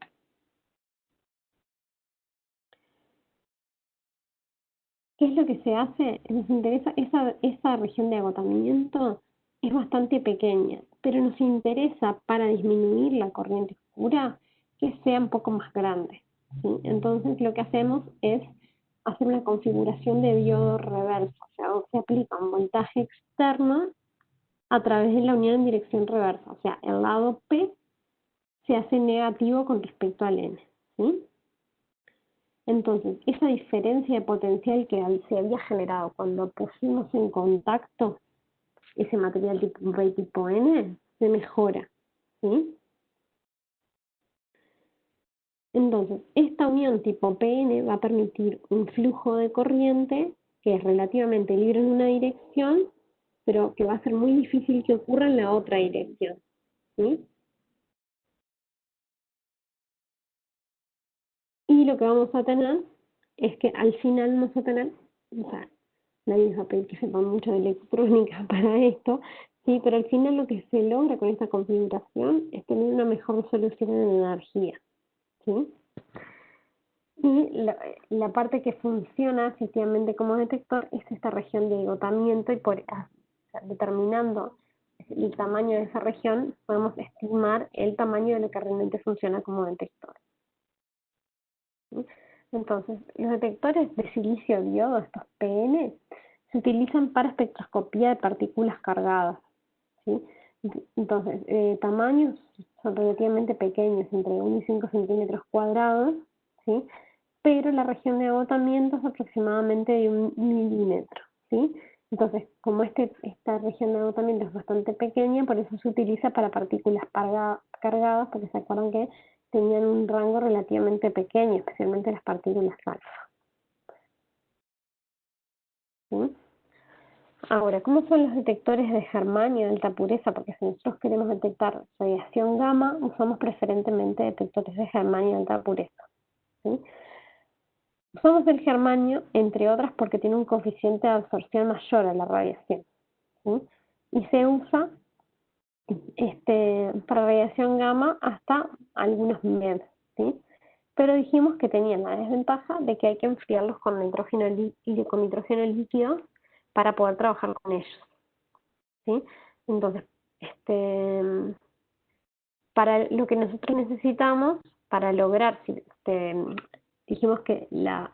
¿Qué es lo que se hace? Nos interesa esa región de agotamiento es bastante pequeña, pero nos interesa para disminuir la corriente oscura que sea un poco más grande, ¿sí? Entonces lo que hacemos es hacer una configuración de diodo reverso, o sea, se aplica un voltaje externo a través de la unión en dirección reversa, o sea, el lado P se hace negativo con respecto al N, ¿sí? Entonces, esa diferencia de potencial que se había generado cuando pusimos en contacto ese material tipo P y tipo N, se mejora, ¿sí? Entonces, esta unión tipo PN va a permitir un flujo de corriente que es relativamente libre en una dirección, pero que va a ser muy difícil que ocurra en la otra dirección, ¿sí? Y lo que vamos a tener es que al final vamos a tener, o sea, nadie nos va a pedir que sepan mucho de electrónica para esto, sí, pero al final lo que se logra con esta configuración es tener una mejor solución en energía, ¿sí? Y la parte que funciona efectivamente como detector es esta región de agotamiento y o sea, determinando el tamaño de esa región podemos estimar el tamaño de lo que realmente funciona como detector, ¿sí? Entonces, los detectores de silicio diodo, estos PN, se utilizan para espectroscopía de partículas cargadas, ¿sí? Entonces, tamaños son relativamente pequeños, entre 1 y 5 centímetros cuadrados, ¿sí? Pero la región de agotamiento es aproximadamente de 1 milímetro, ¿sí? Entonces, como esta región de agotamiento es bastante pequeña, por eso se utiliza para partículas cargadas, porque se acuerdan que tenían un rango relativamente pequeño, especialmente las partículas alfa, ¿sí? Ahora, ¿cómo son los detectores de germanio de alta pureza? Porque si nosotros queremos detectar radiación gamma, usamos preferentemente detectores de germanio de alta pureza, ¿sí? Usamos el germanio, entre otras, porque tiene un coeficiente de absorción mayor a la radiación, ¿sí? Y se usa para radiación gamma hasta algunos MEV, ¿sí? Pero dijimos que tenían la desventaja de que hay que enfriarlos con con nitrógeno líquido para poder trabajar con ellos, ¿sí? Entonces, para lo que nosotros necesitamos, para lograr, dijimos que la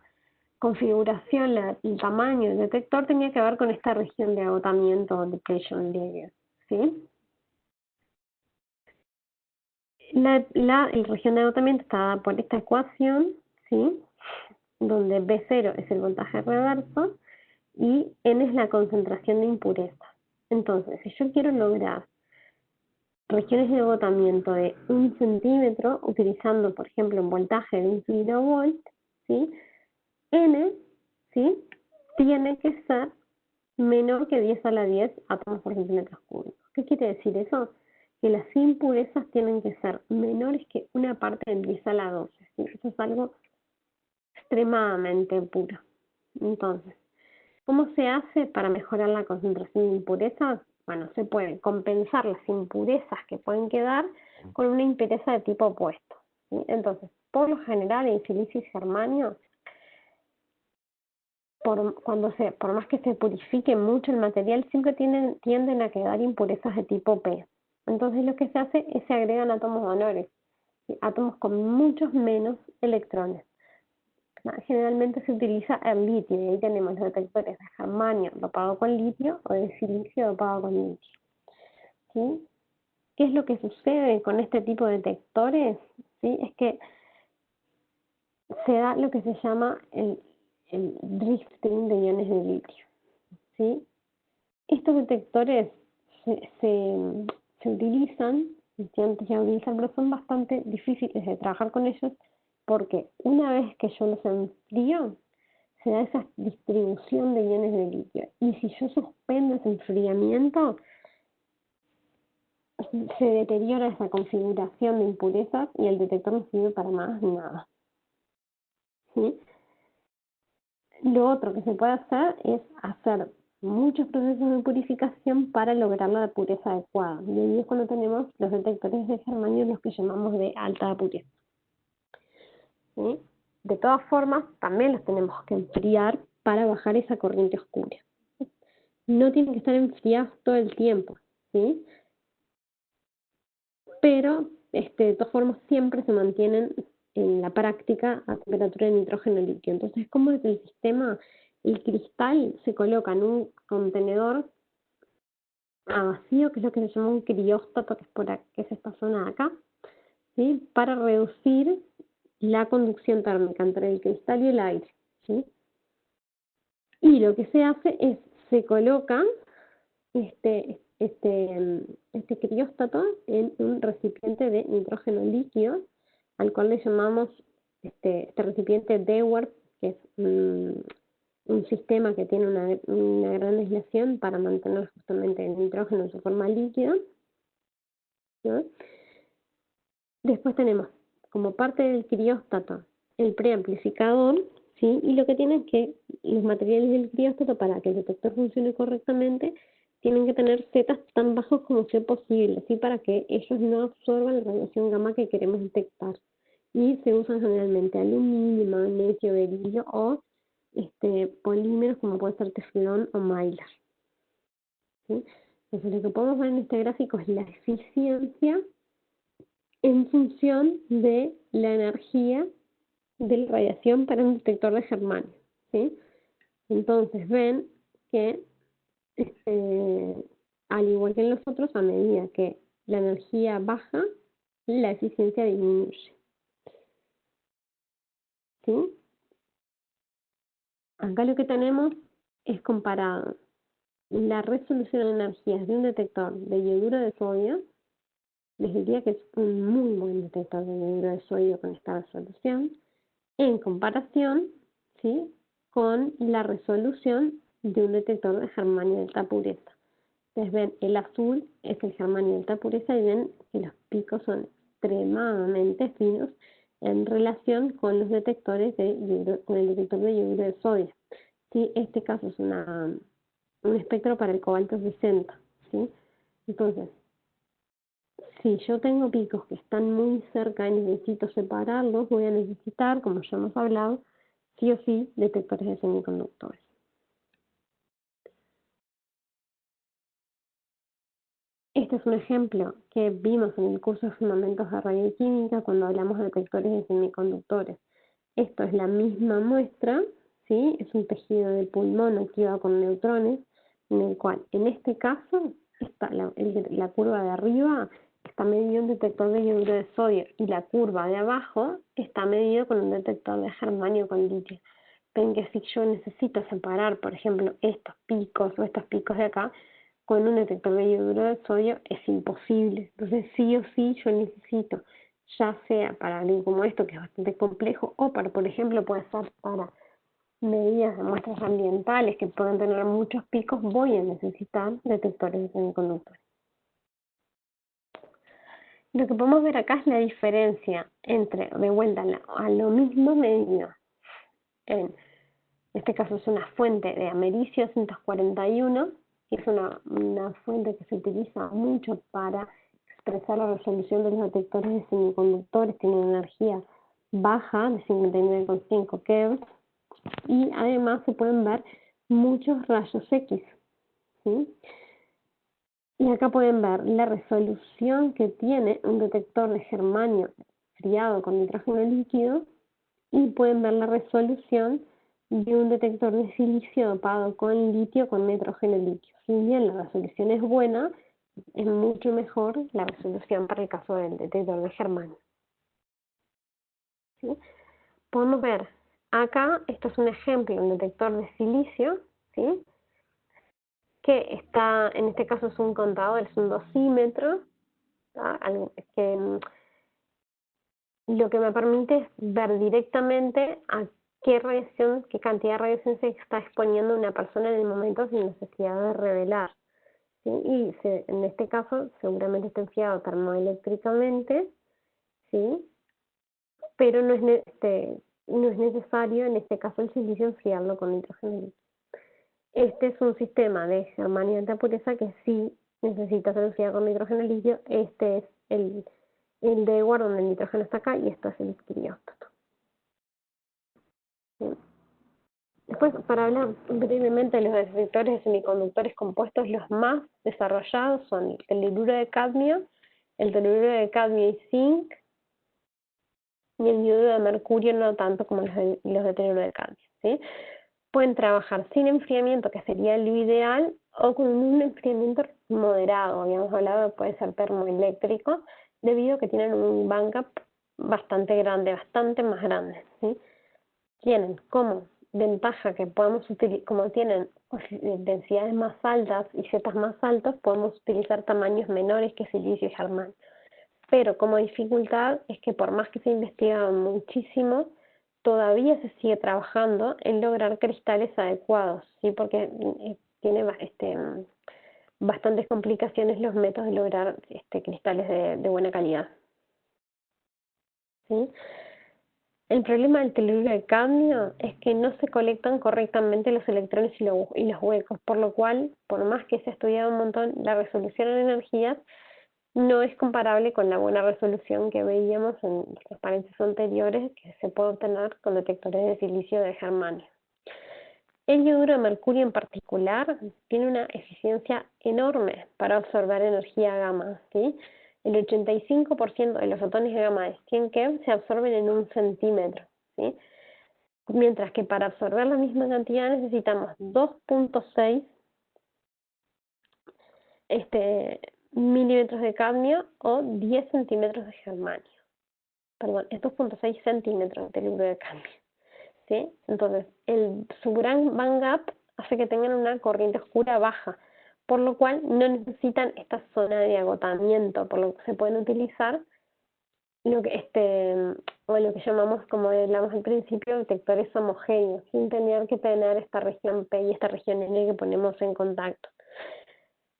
configuración, el tamaño del detector tenía que ver con esta región de agotamiento, depletion layer, ¿sí? La región de agotamiento está dada por esta ecuación, ¿sí? Donde B0 es el voltaje reverso y N es la concentración de impureza. Entonces, si yo quiero lograr regiones de agotamiento de 1 centímetro, utilizando, por ejemplo, un voltaje de 1 kilovolt, ¿sí? N, ¿sí? Tiene que ser menor que 10 a la 10 átomos por centímetros cúbicos. ¿Qué quiere decir eso? Que las impurezas tienen que ser menores que una parte de 10 a la 12. ¿Sí? Eso es algo extremadamente puro. Entonces, ¿cómo se hace para mejorar la concentración de impurezas? Bueno, se pueden compensar las impurezas que pueden quedar con una impureza de tipo opuesto, ¿sí? Entonces, por lo general, en silicio y germanio, por más que se purifique mucho el material, siempre tienden a quedar impurezas de tipo P. Entonces lo que se hace es se agregan átomos honores, ¿sí? Átomos con muchos menos electrones. Generalmente se utiliza el litio, y ahí tenemos los detectores de germanio dopado con litio o de silicio dopado con litio, ¿sí? ¿Qué es lo que sucede con este tipo de detectores? ¿Sí? Es que se da lo que se llama el drifting de iones de litio, ¿sí? Estos detectores se utilizan, antes ya utilizan, pero son bastante difíciles de trabajar con ellos porque una vez que yo los enfrío, se da esa distribución de iones de litio. Y si yo suspendo ese enfriamiento, se deteriora esa configuración de impurezas y el detector no sirve para más ni nada. ¿Sí? Lo otro que se puede hacer es hacer muchos procesos de purificación para lograr la pureza adecuada. Y ahí es cuando tenemos los detectores de germanio, los que llamamos de alta pureza. ¿Sí? De todas formas, también los tenemos que enfriar para bajar esa corriente oscura. No tienen que estar enfriados todo el tiempo, ¿sí? Pero de todas formas siempre se mantienen en la práctica a temperatura de nitrógeno líquido. Entonces, ¿cómo es el sistema? El cristal se coloca en un contenedor a vacío, que es lo que se llama un crióstato, que es, que es esta zona de acá, ¿sí? Para reducir la conducción térmica entre el cristal y el aire, ¿sí? Y lo que se hace es, se coloca este crióstato en un recipiente de nitrógeno líquido, al cual le llamamos este recipiente Dewar, que es un sistema que tiene una gran aislación para mantener justamente el nitrógeno en su forma líquida, ¿no? Después tenemos como parte del crióstato el preamplificador, ¿sí? Y lo que tienen que los materiales del crióstato, para que el detector funcione correctamente, tienen que tener zetas tan bajos como sea posible, ¿sí? Para que ellos no absorban la radiación gamma que queremos detectar. Y se usan generalmente aluminio, magnesio, berilio o polímeros como puede ser teflón o mylar, ¿sí? Entonces lo que podemos ver en este gráfico es la eficiencia en función de la energía de la radiación para un detector de germanio, ¿sí? Entonces ven que al igual que en los otros, a medida que la energía baja, la eficiencia disminuye, ¿sí? Acá lo que tenemos es comparado la resolución de energías de un detector de yoduro de sodio. Les diría que es un muy buen detector de yoduro de sodio con esta resolución, en comparación, ¿sí?, con la resolución de un detector de germanio de alta pureza. Ustedes ven, el azul es el germanio de alta pureza y ven que los picos son extremadamente finos en relación con los detectores con el detector de yoduro de sodio. ¿Sí? Este caso es un espectro para el cobalto 60. ¿Sí? Entonces, si yo tengo picos que están muy cerca y necesito separarlos, voy a necesitar, como ya hemos hablado, sí o sí, detectores de semiconductores. Este es un ejemplo que vimos en el curso de Fundamentos de Radioquímica cuando hablamos de detectores de semiconductores. Esto es la misma muestra, ¿sí? Es un tejido de pulmón activado con neutrones, en el cual, en este caso, la curva de arriba está medido un detector de yoduro de sodio y la curva de abajo está medido con un detector de germanio con litio. Ven que si yo necesito separar, por ejemplo, estos picos o estos picos de acá, con un detector de yoduro de sodio es imposible. Entonces sí o sí yo necesito, ya sea para algo como esto, que es bastante complejo, o para, por ejemplo, puede ser para medidas de muestras ambientales que pueden tener muchos picos, voy a necesitar detectores de semiconductores. Lo que podemos ver acá es la diferencia entre, de vuelta a lo mismo medido, en este caso es una fuente de americio 241, que es una fuente que se utiliza mucho para expresar la resolución de los detectores de semiconductores, tiene una energía baja de 59,5 keV, y además se pueden ver muchos rayos X, ¿sí? Y acá pueden ver la resolución que tiene un detector de germanio friado con nitrógeno líquido, y pueden ver la resolución de un detector de silicio dopado con litio con nitrógeno líquido. Si bien la resolución es buena, es mucho mejor la resolución para el caso del detector de germanio, ¿sí? Podemos ver acá, esto es un ejemplo, un detector de silicio, ¿sí? que está, en este caso es un contador, es un dosímetro, algo que lo que me permite es ver directamente a qué cantidad de radiación se está exponiendo una persona en el momento sin necesidad de revelar. ¿Sí? Y en este caso seguramente está enfriado termoeléctricamente, ¿sí? Pero no es necesario en este caso el silicio enfriarlo con nitrógeno líquido. Este es un sistema de germanio de alta pureza que sí necesita ser enfriado con nitrógeno líquido. Este es el DEWAR donde el nitrógeno está acá y esto es el crióstato. Bien. Después, para hablar brevemente de los detectores de semiconductores compuestos, los más desarrollados son el telururo de cadmio y zinc, y el dioduro de mercurio no tanto como los de telururo de cadmio, ¿sí? Pueden trabajar sin enfriamiento, que sería lo ideal, o con un enfriamiento moderado. Habíamos hablado que puede ser termoeléctrico, debido a que tienen un backup bastante grande, bastante más grande, ¿sí? Tienen como ventaja que podemos utilizar, como tienen densidades más altas y zetas más altos, podemos utilizar tamaños menores que silicio y germanio. Pero como dificultad es que por más que se ha investigado muchísimo, todavía se sigue trabajando en lograr cristales adecuados, ¿sí? Porque tiene bastantes complicaciones los métodos de lograr cristales de buena calidad, ¿sí? El problema del telururo de cadmio es que no se colectan correctamente los electrones y los huecos, por lo cual, por más que se ha estudiado un montón, la resolución en energías no es comparable con la buena resolución que veíamos en los transparencias anteriores que se puede obtener con detectores de silicio de germanio. El yoduro de mercurio en particular tiene una eficiencia enorme para absorber energía gamma, ¿sí? El 85% de los fotones de gamma de 100 keV se absorben en 1 centímetro, ¿sí? Mientras que para absorber la misma cantidad necesitamos 2.6 milímetros de cadmio o 10 centímetros de germanio. Perdón, es 2.6 centímetros de telururo de cadmio, ¿sí? Entonces, su gran band gap hace que tengan una corriente oscura baja, por lo cual no necesitan esta zona de agotamiento, por lo que se pueden utilizar lo que llamamos, como hablamos al principio, detectores homogéneos, sin tener que tener esta región P y esta región N que ponemos en contacto.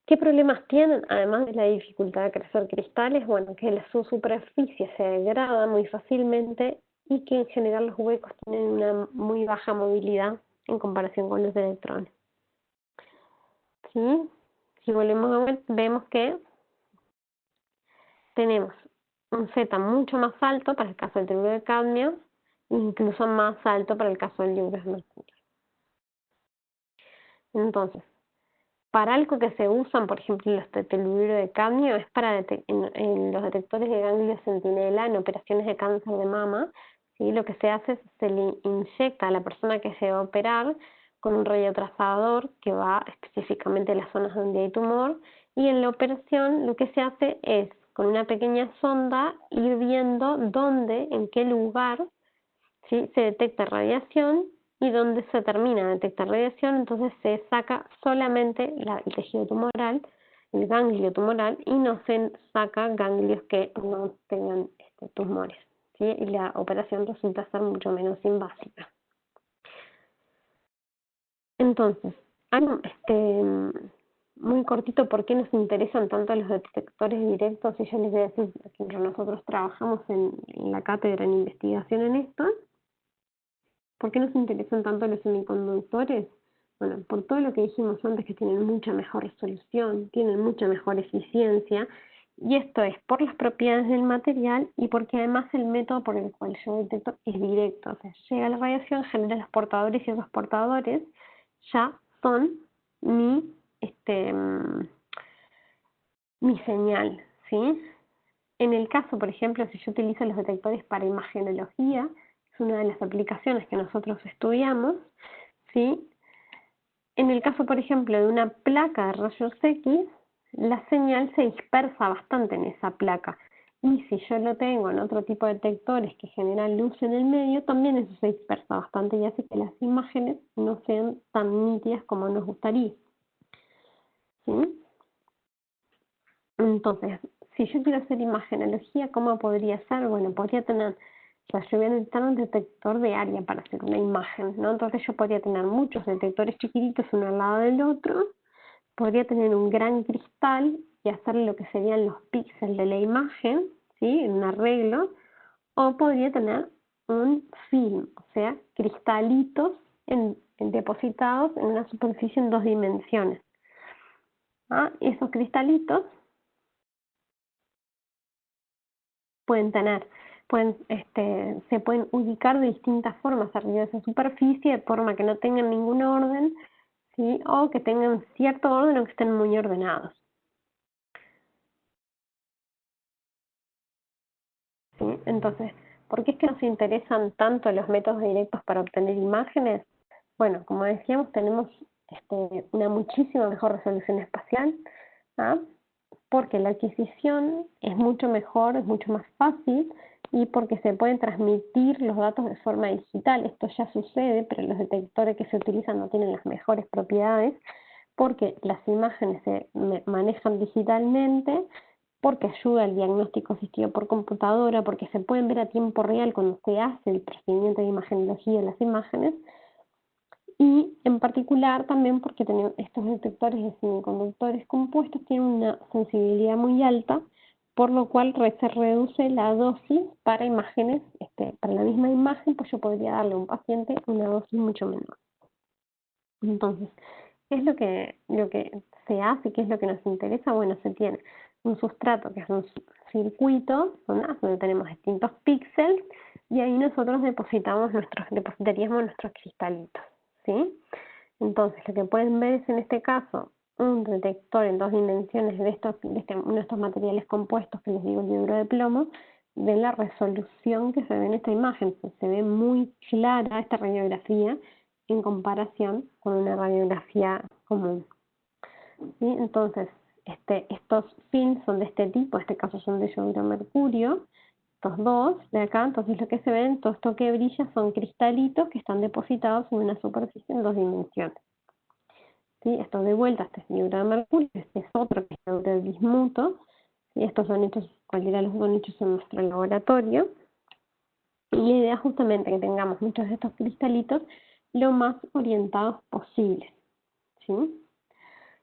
¿Qué problemas tienen? Además de la dificultad de crecer cristales, bueno, que su superficie se degrada muy fácilmente y que en general los huecos tienen una muy baja movilidad en comparación con los electrones. ¿Sí? Si volvemos a ver, vemos que tenemos un Z mucho más alto para el caso del telururo de cadmio, incluso más alto para el caso del dióxido de mercurio. Entonces, para algo que se usan, por ejemplo, los de telururo de cadmio, es para en los detectores de ganglio centinela en operaciones de cáncer de mama, ¿sí? Lo que se hace es se le inyecta a la persona que se va a operar con un radiotrazador que va específicamente a las zonas donde hay tumor, y en la operación lo que se hace es, con una pequeña sonda, ir viendo dónde, en qué lugar, ¿sí? Se detecta radiación, y donde se termina de detectar radiación, entonces se saca solamente el tejido tumoral, el ganglio tumoral, y no se saca ganglios que no tengan tumores, ¿sí? Y la operación resulta ser mucho menos invasiva. Entonces, muy cortito, ¿por qué nos interesan tanto los detectores directos? Y yo les voy a decir que nosotros trabajamos en la cátedra en investigación en esto. ¿Por qué nos interesan tanto los semiconductores? Bueno, por todo lo que dijimos antes, que tienen mucha mejor resolución, tienen mucha mejor eficiencia, y esto es por las propiedades del material y porque además el método por el cual yo detecto es directo. O sea, llega la radiación, genera los portadores, y esos portadores ya son mi señal, ¿sí? En el caso, por ejemplo, si yo utilizo los detectores para imagenología, es una de las aplicaciones que nosotros estudiamos, ¿sí? En el caso, por ejemplo, de una placa de rayos X, la señal se dispersa bastante en esa placa. Y si yo lo tengo en otro tipo de detectores que generan luz en el medio, también eso se dispersa bastante y hace que las imágenes no sean tan nítidas como nos gustaría. ¿sí? Entonces, si yo quiero hacer imagenología, ¿cómo podría ser? Bueno, podría tener, o sea, yo voy a necesitar un detector de área para hacer una imagen, ¿no? Entonces yo podría tener muchos detectores chiquititos uno al lado del otro, podría tener un gran cristal y hacer lo que serían los píxeles de la imagen, ¿sí? En un arreglo, o podría tener un film, o sea, cristalitos depositados en una superficie en 2 dimensiones. ¿Ah? Esos cristalitos se pueden ubicar de distintas formas arriba de esa superficie, de forma que no tengan ningún orden, ¿sí? O que tengan cierto orden o que estén muy ordenados. ¿Sí? Entonces, ¿por qué es que nos interesan tanto los métodos directos para obtener imágenes? Bueno, como decíamos, tenemos una muchísimo mejor resolución espacial, ¿ah? Porque la adquisición es mucho mejor, es mucho más fácil y porque se pueden transmitir los datos de forma digital. Esto ya sucede, pero los detectores que se utilizan no tienen las mejores propiedades porque las imágenes se manejan digitalmente, porque ayuda al diagnóstico asistido por computadora, porque se pueden ver a tiempo real cuando se hace el procedimiento de imagenología de las imágenes, y en particular también porque estos detectores de semiconductores compuestos tienen una sensibilidad muy alta, por lo cual se reduce la dosis para imágenes, para la misma imagen, pues yo podría darle a un paciente una dosis mucho menor. Entonces, ¿qué es lo que se hace? ¿Qué es lo que nos interesa? Bueno, se tiene un sustrato que es un circuito, donde tenemos distintos píxeles, y ahí nosotros depositaríamos nuestros cristalitos, ¿sí? Entonces, lo que pueden ver es en este caso un detector en 2 dimensiones de uno de estos materiales compuestos que les digo, el hidruro de plomo, de la resolución que se ve en esta imagen. Se ve muy clara esta radiografía en comparación con una radiografía común. ¿Sí? Entonces, estos films son de este tipo, en este caso son de yoduro mercurio, estos dos de acá. Entonces lo que se ven, todo esto que brilla son cristalitos que están depositados en una superficie en 2 dimensiones. ¿Sí? Esto de vuelta, este es yoduro de mercurio, este es otro que es yoduro de bismuto, ¿sí? Estos son hechos, cualquiera de los son hechos en nuestro laboratorio. Y la idea es justamente que tengamos muchos de estos cristalitos lo más orientados posibles, ¿sí?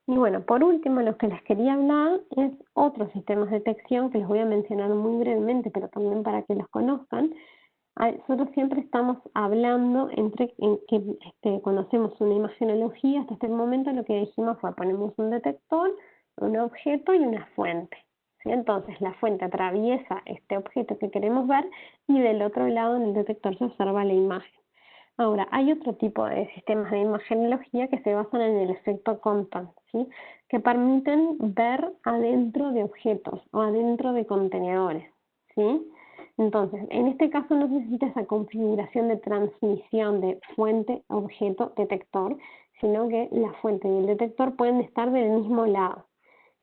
Y bueno, por último, lo que les quería hablar es otros sistemas de detección que les voy a mencionar muy brevemente, pero también para que los conozcan. Nosotros siempre estamos hablando cuando hacemos una imagenología, hasta este momento lo que dijimos fue ponemos un detector, un objeto y una fuente. ¿Sí? Entonces la fuente atraviesa este objeto que queremos ver y del otro lado en el detector se observa la imagen. Ahora, hay otro tipo de sistemas de imagenología que se basan en el efecto Compton, ¿sí? Que permiten ver adentro de objetos o adentro de contenedores, ¿sí? Entonces, en este caso no se necesita esa configuración de transmisión de fuente, objeto, detector, sino que la fuente y el detector pueden estar del mismo lado.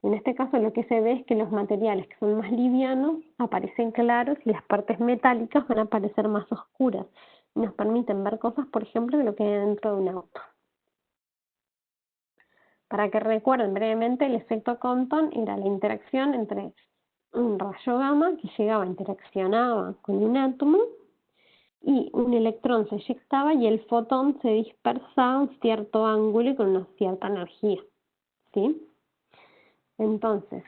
En este caso lo que se ve es que los materiales que son más livianos aparecen claros y las partes metálicas van a aparecer más oscuras. Nos permiten ver cosas, por ejemplo, de lo que hay dentro de un auto. Para que recuerden brevemente, el efecto Compton era la interacción entre un rayo gamma que llegaba, interaccionaba con un átomo y un electrón se eyectaba y el fotón se dispersaba a un cierto ángulo y con una cierta energía, ¿sí? Entonces,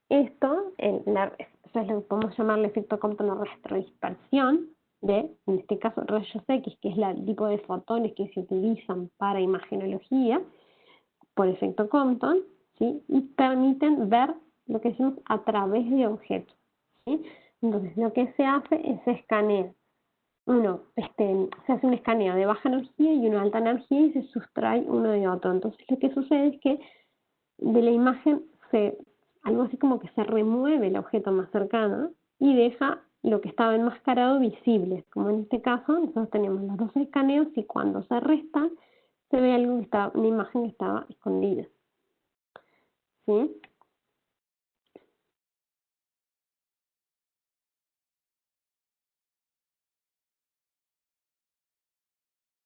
esto es lo que podemos llamar el efecto Compton o retrodispersión de, en este caso, rayos X, que es el tipo de fotones que se utilizan para imagenología, por efecto Compton, ¿sí? Y permiten ver lo que decimos a través de objetos, ¿sí? Entonces, lo que se hace es escanear. Se hace un escaneo de baja energía y uno de alta energía y se sustrae uno de otro. Entonces, lo que sucede es que de la imagen algo así como que se remueve el objeto más cercano y deja lo que estaba enmascarado visible, como en este caso nosotros tenemos los dos escaneos y cuando se resta se ve algo que una imagen que estaba escondida, ¿sí?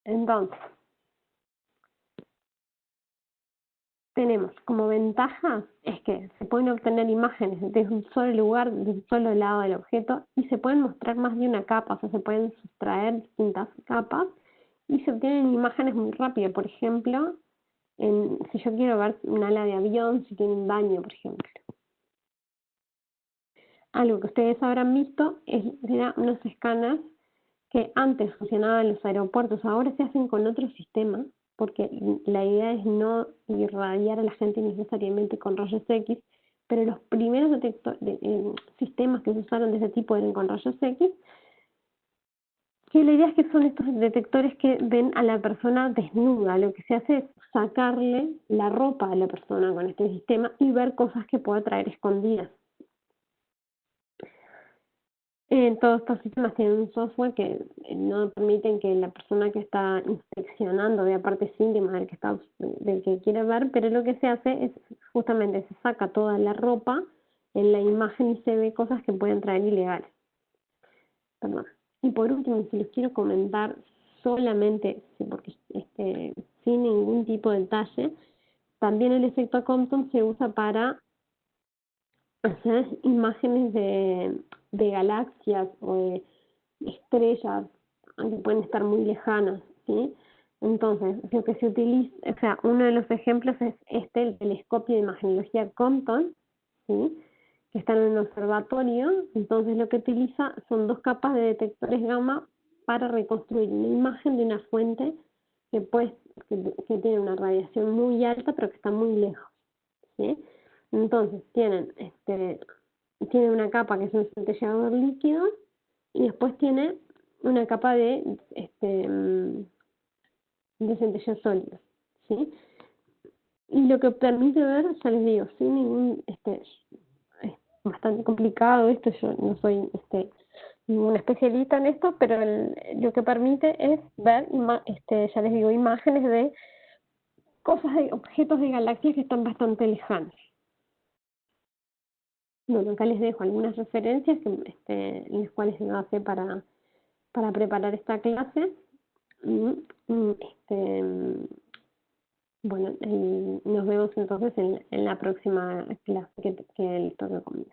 Entonces, tenemos como ventajas es que se pueden obtener imágenes desde un solo lugar, de un solo lado del objeto, y se pueden mostrar más de una capa, o sea, se pueden sustraer distintas capas, y se obtienen imágenes muy rápido. Por ejemplo, si yo quiero ver un ala de avión, si tiene un daño, por ejemplo. Algo que ustedes habrán visto eran unos escáneres que antes funcionaban en los aeropuertos, ahora se hacen con otro sistema, porque la idea es no irradiar a la gente necesariamente con rayos X, pero los primeros sistemas que se usaron de ese tipo eran con rayos X, que la idea es que son estos detectores que ven a la persona desnuda. Lo que se hace es sacarle la ropa a la persona con este sistema y ver cosas que pueda traer escondidas. Todos estos sistemas tienen un software que no permiten que la persona que está inspeccionando vea partes íntimas del que quiere ver, pero lo que se hace es justamente se saca toda la ropa en la imagen y se ve cosas que pueden traer ilegales. Perdón. Y por último, si les quiero comentar solamente, porque sin ningún tipo de detalle, también el efecto Compton se usa para hacer imágenes de galaxias o de estrellas que pueden estar muy lejanas, ¿sí? Entonces, lo que se utiliza, o sea, uno de los ejemplos es el telescopio de imagenología Compton, ¿sí? Que está en un observatorio. Entonces lo que utiliza son 2 capas de detectores gamma para reconstruir una imagen de una fuente que tiene una radiación muy alta pero que está muy lejos, ¿sí? Entonces tienen una capa que es un centelleador líquido y después tiene una capa de centelleos sólidos, ¿sí? Y lo que permite ver, ya les digo, sin ningún es bastante complicado esto, yo no soy ningún especialista en esto, pero lo que permite es ver, ya les digo, imágenes de cosas, de objetos de galaxias que están bastante lejanos. Bueno, acá les dejo algunas referencias en las cuales me basé para preparar esta clase. Bueno, nos vemos entonces en la próxima clase que les toque conmigo.